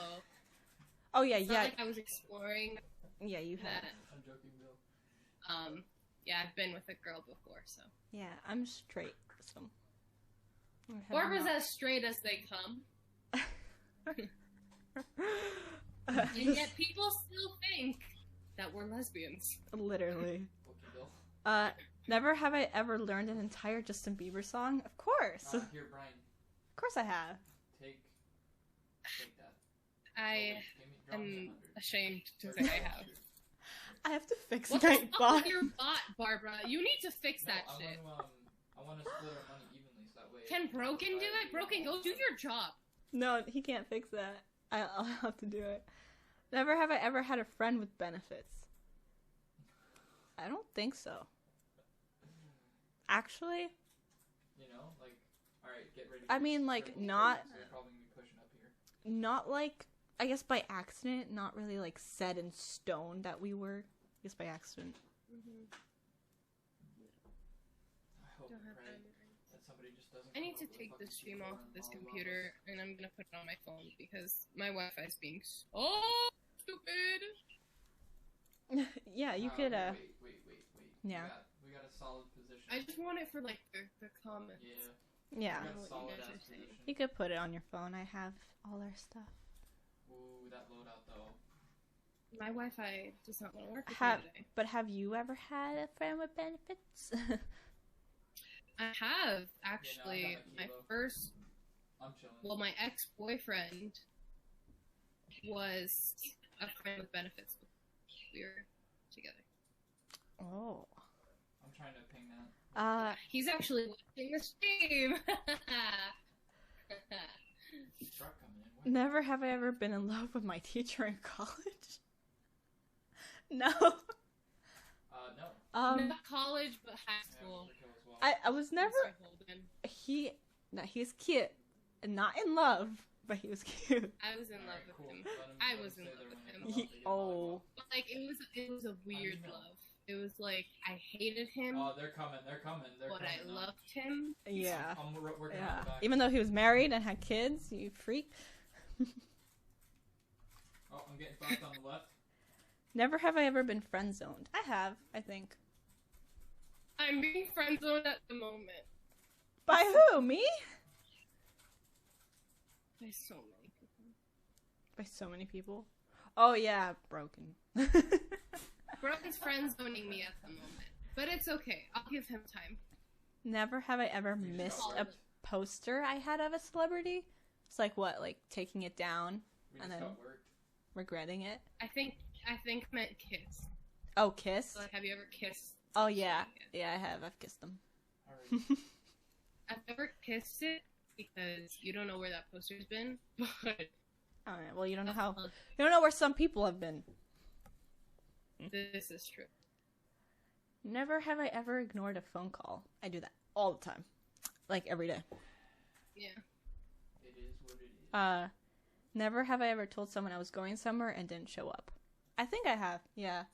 Oh yeah, it's yeah, not like I was exploring yeah. You have. that. I'm joking, Bill. Yeah, I've been with a girl before, so Yeah, I'm straight. So. Barbara's as straight as they come, and yet people still think that we're lesbians. Literally. Okay, Bill. Never have I ever learned an entire Justin Bieber song. Of course. Here, Brian. Of course I have. Take that. I Drop me am 100. ashamed to say I have. I have to fix What my the fuck bot. with your bot, Barbara? You need to fix that I shit. want to split our money evenly so that way. Can Broken do it? Broken, go do your job. No, he can't fix that. I'll have to do it. Never have I ever had a friend with benefits. I don't think so. Actually, You know, like, alright, get ready. I mean, like, Critical not- so you're probably gonna be pushing up here. not like, I guess by accident, not really like set in stone that we were. I guess by accident. I hope Don't and have pray time. that somebody just doesn't. I need come to up with take a this fucking stream off Q4 of this and all computer, levels. and I'm gonna put it on my phone because my Wi-Fi is being so stupid. Yeah, you could. Wait. Yeah. We got a solid position. I just want it for like the comments. Yeah. Yeah, We got know a what you solid guys ass are saying. position. you could put it on your phone. I have all our stuff. Ooh, that loadout though. My Wi-Fi does not want to work with Have- me today. But have you ever had a friend with benefits? I have actually have a my kilo. first. I'm chilling. Well, my ex-boyfriend was a friend with benefits. We were together. Oh. I'm trying to ping that. He's actually watching the stream. Truck coming in. What? Never have I ever been in love with my teacher in college. No. No. Not college, but high Yeah, school. Rico as well. I was never. Mr. Holden. He's cute, not in love, but he was cute. I was in love Alright, with cool. him. Let him- I let him was stay in love there with when him. they come out, they get Oh. But like it was a weird know. love. It was like I hated him, Oh, they're coming. They're but I coming now. loved him. Yeah. I'm working on Yeah. the back. Even though he was married and had kids, you freak. Oh, I'm getting fucked on the left. Never have I ever been friend zoned. I have, I think. I'm being friend zoned at the moment By who? Me? by so many people. By so many people. Oh yeah, broken. Broken's friend zoning me at the moment, but it's okay. I'll give him time. Never have I ever missed a poster I had of a celebrity. It's like what, like taking it down We and just then got worked. regretting it? I think meant kiss. Oh, kiss? So, like, have you ever kissed? Oh, yeah. Yeah, I have. I've kissed them. Alright. I've never kissed it because you don't know where that poster's been. But Alright, well, you don't know where some people have been. this is true. Never have I ever ignored a phone call. I do that all the time. Like, every day. Yeah. It is what it is. Never have I ever told someone I was going somewhere and didn't show up. I think I have, yeah.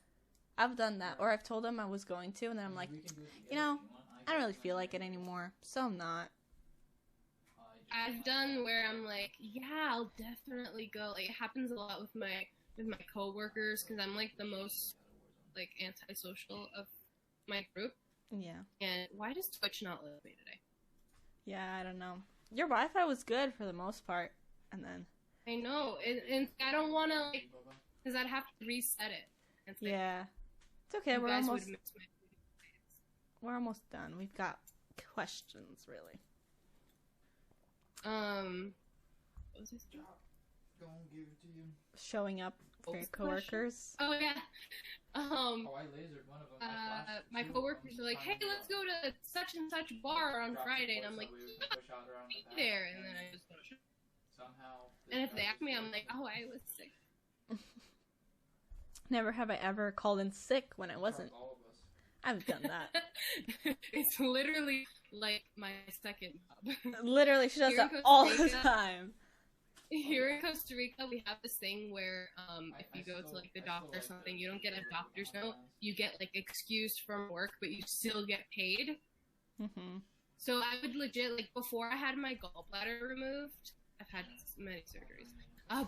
I've done that. Or I've told them I was going to, and then I'm like, We can do it together you know, if you want. I don't really feel like it anymore, so I'm not. I've done where I'm like, yeah, I'll definitely go. Like, it happens a lot with my coworkers because I'm like the most like antisocial of my group. Yeah. And why does Twitch not let me today? Yeah, I don't know. Your Wi-Fi was good for the most part, and then... I know, and I don't want to like, because I'd have to reset it. And say, Yeah. It's okay, you we're guys almost... would miss my We're almost done. We've got questions, really. What was this? Don't give it to you. Showing up for your coworkers. Oh yeah. Oh, I lasered one of them. I flashed My two coworkers of are them. like, "Hey, let's go to such and such bar on Dropped Friday," the and I'm voice like, so we would "Yeah, push out around be the back, there," and then I just go. somehow. And if they ask me, I'm like, "Oh, I was sick." Never have I ever called in sick when I wasn't. All of us. I've done that. It's literally like my second job. Literally, she does Here in that Costa all the Rica- time. Here in Costa Rica, we have this thing where if I you go to still- like the I still doctor or like something, the- you don't get a the doctor's original note. ones. You get like excused from work, but you still get paid. Mm-hmm. So I would legit, like, before I had my gallbladder removed, I've had many surgeries.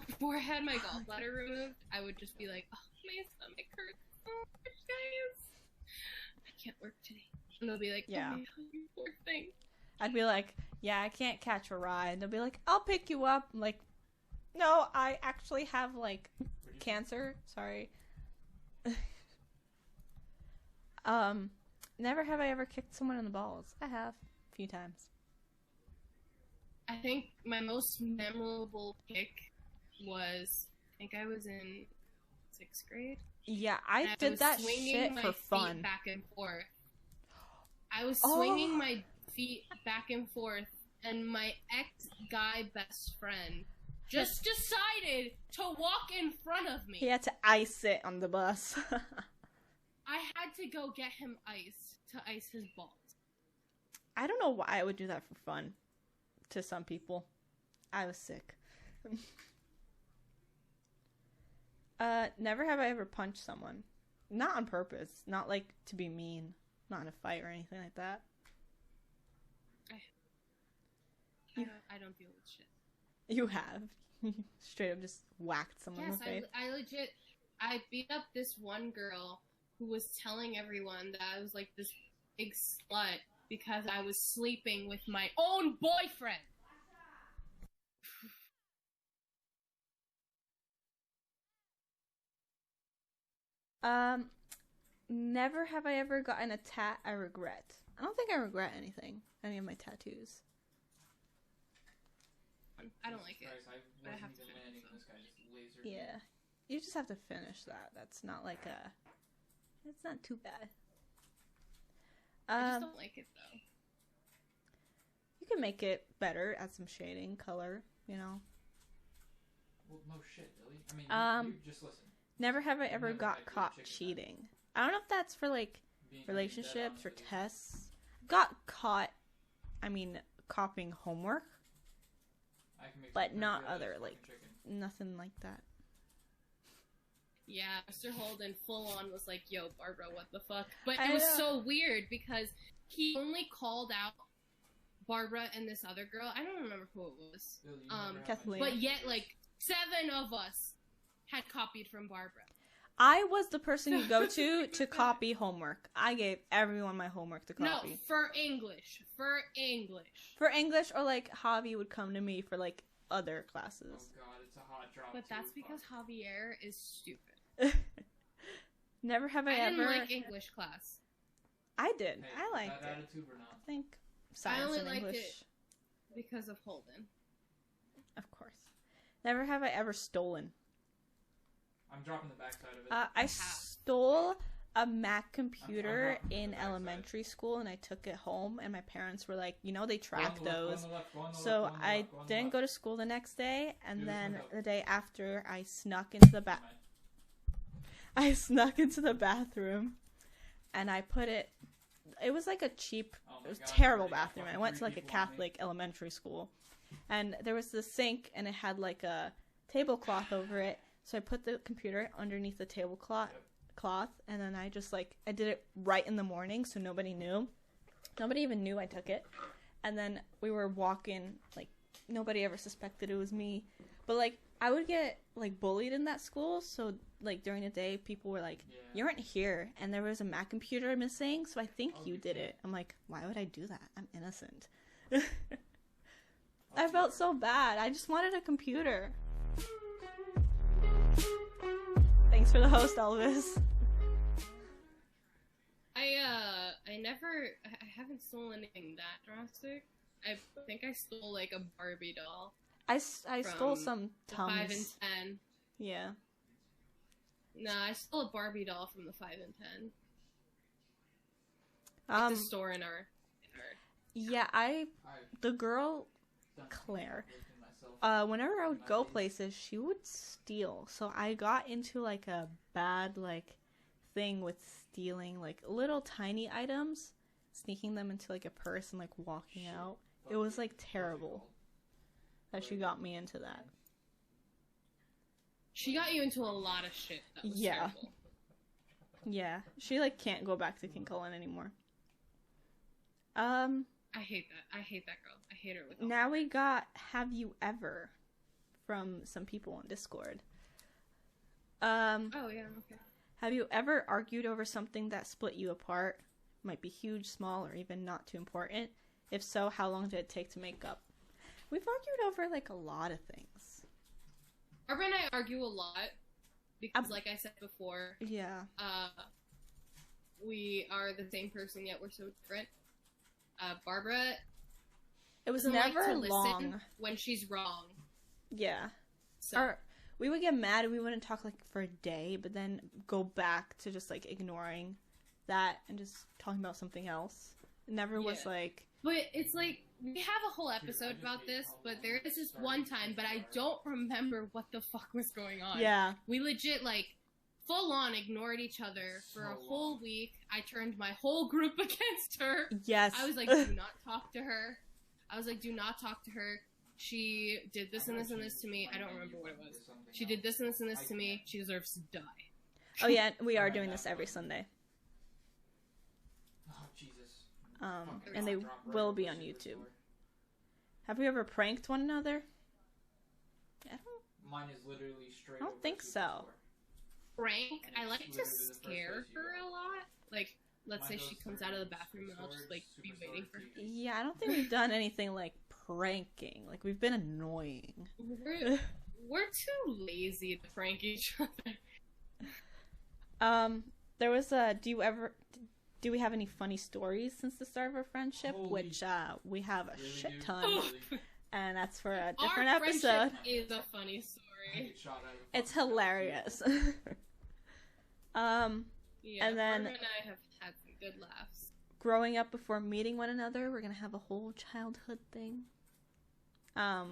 Before I had my gallbladder removed, I would just be like, "Oh, my stomach hurts so much, guys. I can't work today." And they'll be like, Yeah. "Oh, my God, you poor thing." I'd be like, yeah, I can't catch a ride. They'll be like, I'll pick you up. I'm like, no, I actually have, like, cancer. Sorry. Never have I ever kicked someone in the balls. I have. A few times. I think my most memorable kick was, I think I was in 6th grade. Yeah, and I did was that swinging shit my for feet fun. back and forth. I was Oh. swinging my feet back and forth, and my ex-guy best friend just decided to walk in front of me. He had to ice it on the bus. I had to go get him ice to ice his balls. I don't know why I would do that for fun. To some people. I was sick. Never have I ever punched someone. Not on purpose. Not like to be mean. Not in a fight or anything like that. I don't deal with shit. You have. Straight up just whacked someone in Yes, the face. I beat up this one girl who was telling everyone that I was like this big slut because I was sleeping with my own boyfriend. Never have I ever gotten a tat I regret. I don't think I regret anything. Any of my tattoos. I don't like it. Christ, I but I wasn't have to even finish landing. it. This guy just lasered me. Yeah. You just have to finish that. That's not like a... It's not too bad. I just don't like it though. You can make it better, add some shading, color, you know. Well, no shit, Billy. I mean, you just listen. Never have I ever never got had good caught chicken cheating. I don't know if that's for like Being relationships or dead honest with tests. Got caught, copying homework, you, I can make but some not really other, fucking like, chicken. nothing like that. Yeah, Mr. Holden full on was like, "Yo, Barbara, what the fuck?" But I it was know. so weird because he only called out Barbara and this other girl. I don't remember who it was. Billy, you never had my Kathleen. But chicken. yet, like, 7 of us had copied from Barbara. I was the person you go to copy homework. I gave everyone my homework to copy. No, for English. For English. For English, or like Javi would come to me for like other Oh classes. god, it's a hot drop. But that's too. because Fuck. Javier is stupid. Never have I, I ever. didn't like English class. I did. Hey, I liked that it. attitude or not? I think science only and liked English. it because of Holden. Of Never have I ever stolen. I'm dropping the backside of it. I stole a Mac computer dropping in the backside. elementary school, and I took it home, and my parents were like, you know, they track Go on the left, those. go on the left, go on the So left, go on the I left, go on the didn't left. go to school the next day, and Do this then window. the day after, I snuck into the bathroom, and I put it. It was like a cheap, Oh my it was God, terrible I got bathroom. I fucking went to three like a people on me. Catholic elementary school, and there was the sink, and it had like a tablecloth over it. So I put the computer underneath the tablecloth, and then I just I did it right in the morning, so nobody knew. Nobody even knew I took it. And then we were walking, like nobody ever suspected it was me. But like I would get like bullied in that school, so like during the day people were like, Yeah. "You weren't here," and there was a Mac computer missing, so I think Oh, you you did can't. it. I'm like, why would I do that? I'm innocent. I'll I see felt her. so bad. I just wanted a computer. Thanks for the host, Elvis. I haven't stolen anything that drastic. I think I stole like a Barbie doll. I stole From some The 5 and Tums. 10. Yeah. No, I stole a Barbie doll from the 5 and 10. It's a store in our Yeah, I've the girl, done Claire, everything myself. whenever I would My go days. places, she would steal. So I got into like a bad thing with stealing like little tiny items, sneaking them into like a purse and like walking Shit. out. Fuck It was you. like What's it terrible called? that she got me into that. She got you into a lot of shit that was Yeah. terrible. Yeah, she like can't go back to King Cullen anymore. I hate that. I hate that girl. I hate her with all Now we got "Have you ever" from some people on Discord. Oh yeah, okay. Have you ever argued over something that split you apart? Might be huge, small, or even not too important. If so, how long did it take to make up? We've argued over like a lot of things. Barbara and I argue a lot because, like I said before, Yeah. we are the same person yet we're so different. Barbara It was doesn't never like to listen long. when she's wrong. Yeah. So Or we would get mad and we wouldn't talk like for a day, but then go back to just like ignoring that and just talking about something else. It never was Yeah. like, But it's like, we have a whole episode about this, but there is this one time, but I don't remember what the fuck was going on. yeah. We legit, like, full on ignored each other for a So whole long. week. I turned my whole group against her. Yes. I was like, do not talk to her. I was like, do not talk to her. She did this and this and this to me. I don't remember what it was. She did this and this and this to me. She deserves to die. Oh yeah, we are doing this every Sunday. Oh, Jesus. And they will be on YouTube. Have we ever pranked one another? I don't. Mine is literally straight. I don't over think to so. the store. Frank, And I it's like to literally the first scare place you her go. a lot. Like, let's Mine say goes she comes through out of the bathroom and I'll just, like, be Superstore, waiting for her. TV. Yeah, I don't think we've done anything like pranking. Like we've been annoying. We're too lazy to prank each other. There was do we have any funny stories since the start of our friendship? Holy- Which we have a Really shit do, ton, really. and that's for a different Our episode. friendship is a funny I story. get shot out of the It's fucking hilarious. Yeah, And then- Barbara and I have had some good laughs. Growing up before meeting one another, we're gonna have a whole childhood thing. Yeah.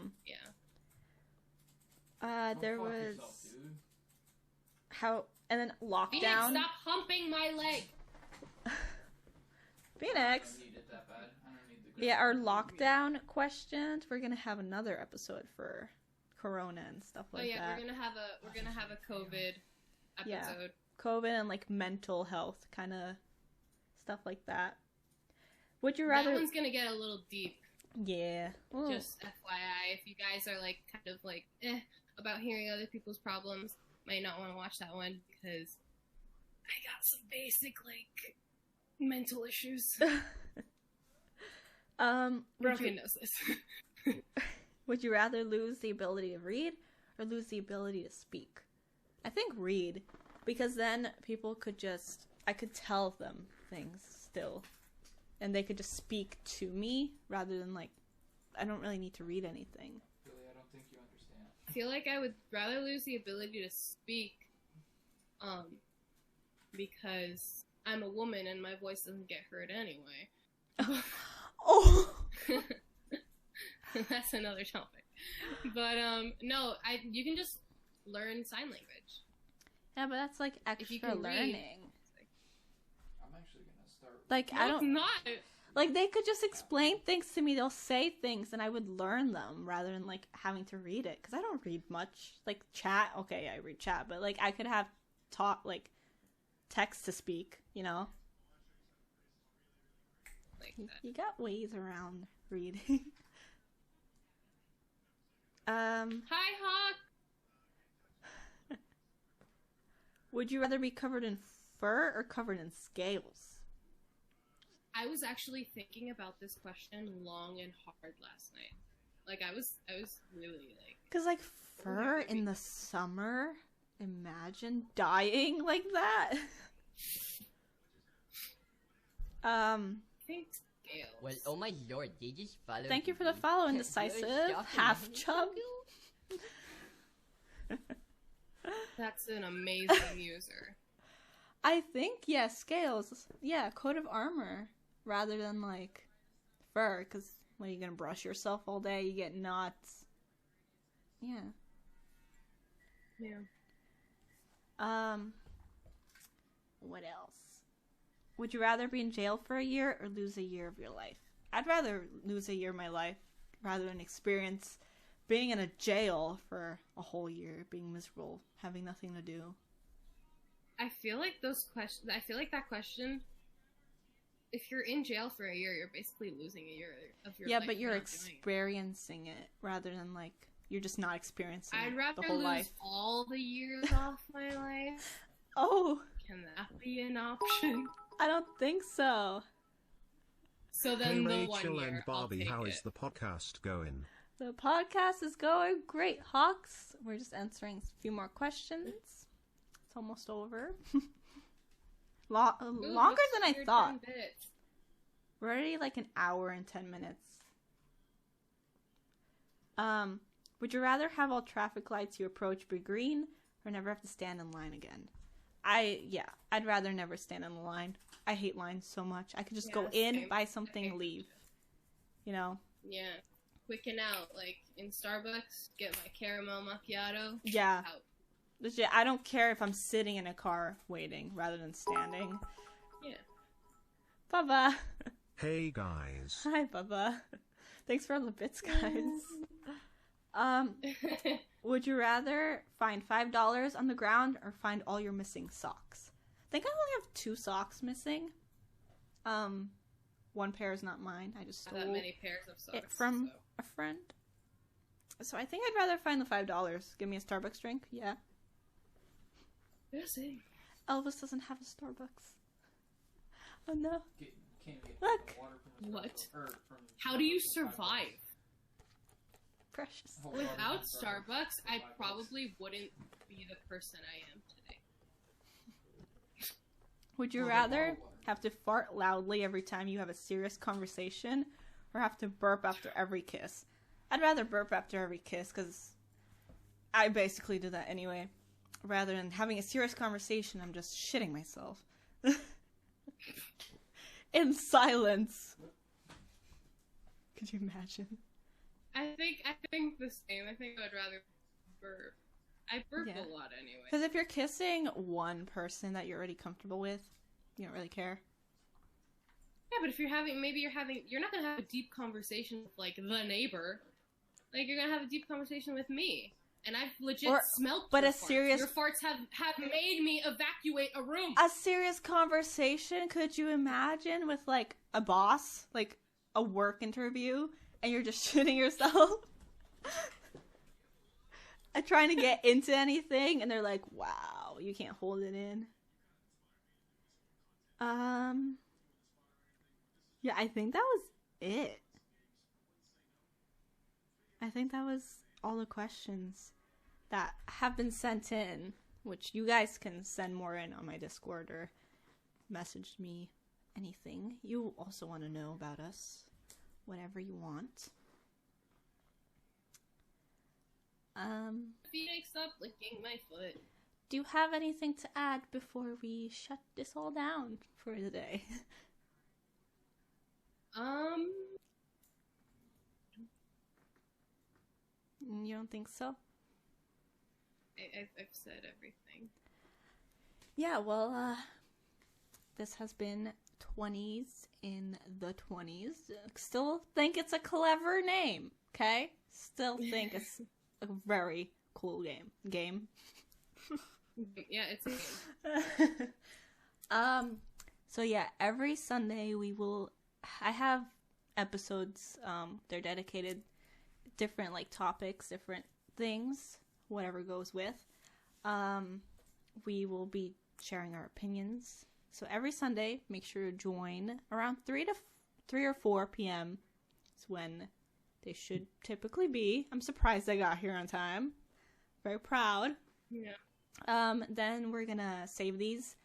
Go There fuck was yourself, dude. and then Phoenix, lockdown. stop humping my leg! Phoenix. I don't need it that bad. I don't need the Yeah, our lockdown questions. We're gonna have another episode for Corona and stuff like Oh yeah, that. we're gonna have a COVID Yeah. episode. COVID and like mental health kind of stuff like that. Would you That rather? one's gonna get a little deep. Yeah. Well, Just FYI, if you guys are like kind of like about hearing other people's problems, might not want to watch that one because I got some basic like mental issues. would Broken you, noses. would you rather lose the ability to read or lose the ability to speak? I think read, because then people could I could tell them things still, and they could just speak to me rather than like, I don't really need to read anything. Really, I don't think you understand. feel like I would rather lose the ability to speak, because I'm a woman and my voice doesn't get heard anyway. Oh! That's another topic. But, no, you can just learn sign language. Yeah, but that's like extra learning. I'm actually gonna start. Like, No, I don't. it's not. Like, they could just explain things to me. They'll say things, and I would learn them rather than, like, having to read it. Because I don't read much. Like, chat. Okay, I read chat. But, like, I could have text to speak, you know? Like that. You got ways around reading. Hi, Hawk! Would you rather be covered in fur or covered in scales? I was actually thinking about this question long and hard last night. Like, I was really, like... Because, like, fur in the summer? Imagine dying like that. I think scales. Well, oh my lord, they just followed Thank you for me. the follow, You're Indecisive. shocking. Half chub. That's an amazing user. I think, yeah, scales. Yeah, coat of armor. Rather than, like, fur. Because when are you going to brush yourself all day? You get knots. Yeah. Yeah. What else? Would you rather be in jail for a year or lose a year of your life? I'd rather lose a year of my life rather than experience being in a jail for a whole year, being miserable, having nothing to do. I feel like that question, if you're in jail for a year, you're basically losing a year of your life. Yeah, but you're for not doing it. experiencing it rather than, like, you're just not experiencing I'd rather the whole lose life. all the years off my life. Oh, Can that be an option? I don't think so. So Hey then the Rachel 1 year, and Barbie, I'll take how it. is the podcast going? The podcast is going great, Hawks. We're just answering a few more questions. It's almost over. Ooh, Longer what's than I your thought. 10 bits? We're already like an hour and 10 minutes. Would you rather have all traffic lights you approach be green or never have to stand in line again? I'd rather never stand in the line. I hate lines so much. I could just go in, same. buy I something, hate leave. You know? Yeah. Quicken out, like in Starbucks, get my caramel macchiato. Yeah. Out. Legit, I don't care if I'm sitting in a car waiting rather than standing. Yeah. Bubba. Hey guys. Hi, Bubba. Thanks for all the bits, guys. Would you rather find $5 on the ground or find all your missing socks? I think I only have 2 socks missing. One pair is not mine. I just Not that stole many pairs of socks. it from so. a friend. So I think I'd rather find the $5. Give me a Starbucks drink. Yeah. Yeah, same. Elvis doesn't have a Starbucks. Oh no. Can't get Look. water from the What? Starbucks, or from How do you Starbucks. survive? Precious. Whole water Without from Starbucks, I $5. probably wouldn't be the person I am today. Would you Well, rather bottled water. have to fart loudly every time you have a serious conversation or have to burp after every kiss? I'd rather burp after every kiss because I basically do that anyway. Rather than having a serious conversation, I'm just shitting myself. In silence. Could you imagine? I think the same. I think I'd rather burp. I burp Yeah. a lot anyway. Because if you're kissing one person that you're already comfortable with, you don't really care. Yeah, but if you're not gonna have a deep conversation with like the neighbor. Like you're gonna have a deep conversation with me, and I've legit smelt. but your a farts. serious- Your farts have made me evacuate a room. A serious conversation, could you imagine, with like a boss, like a work interview, and you're just shitting yourself? And trying to get into anything, and they're like, wow, you can't hold it in. Yeah, I think that was it. I think that was all the questions that have been sent in, which you guys can send more in on my Discord or message me anything you also want to know about us, whatever you want. Phoenix, stop licking my foot. Do you have anything to add before we shut this all down for the day? You don't think so? I've said everything. Yeah, well, this has been 20's in the 20's. Still think it's a clever name, okay? Still think it's a very cool game. Yeah, it's a game. So yeah, every Sunday I have episodes, they're dedicated different like topics, different things, whatever goes with. We will be sharing our opinions. So every Sunday, make sure to join around 3 or 4 p.m. is when they should typically be. I'm surprised I got here on time. Very proud. Yeah. Then we're gonna save these,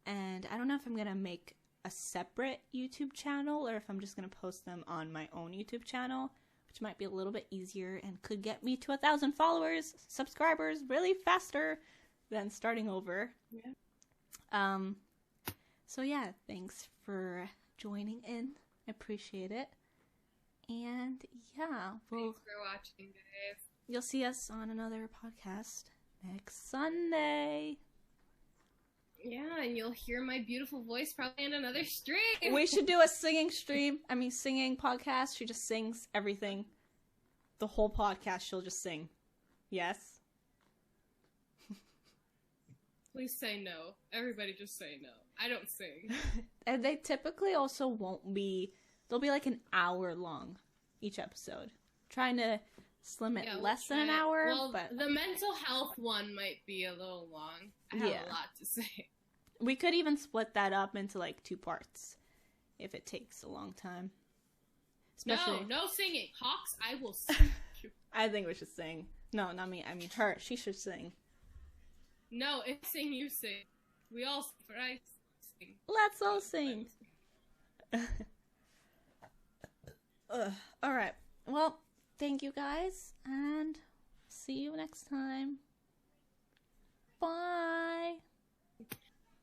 and I don't know if I'm gonna make a separate YouTube channel or if I'm just gonna post them on my own YouTube channel, which might be a little bit easier and could get me to 1,000 followers, subscribers, really faster than starting over. Yeah. So yeah, thanks for joining in. I appreciate it. And yeah, Thanks for watching, guys. You'll see us on another podcast next Sunday. Yeah, and you'll hear my beautiful voice probably in another stream. We should do a singing podcast. She just sings everything. The whole podcast, she'll just sing. Yes? Please say no. Everybody just say no. I don't sing. And they typically also they'll be like an hour long, each episode. Trying to slim it less than an hour. Well, but the mental health one might be a little long. I have a lot to say. We could even split that up into like 2 parts if it takes a long time. Especially... No singing. Hawks, I will sing. I think we should sing. No, not me. I mean her. She should sing. No, if sing, you sing. We all sing. Let's all sing. Alright. Well, thank you guys, and see you next time. Bye.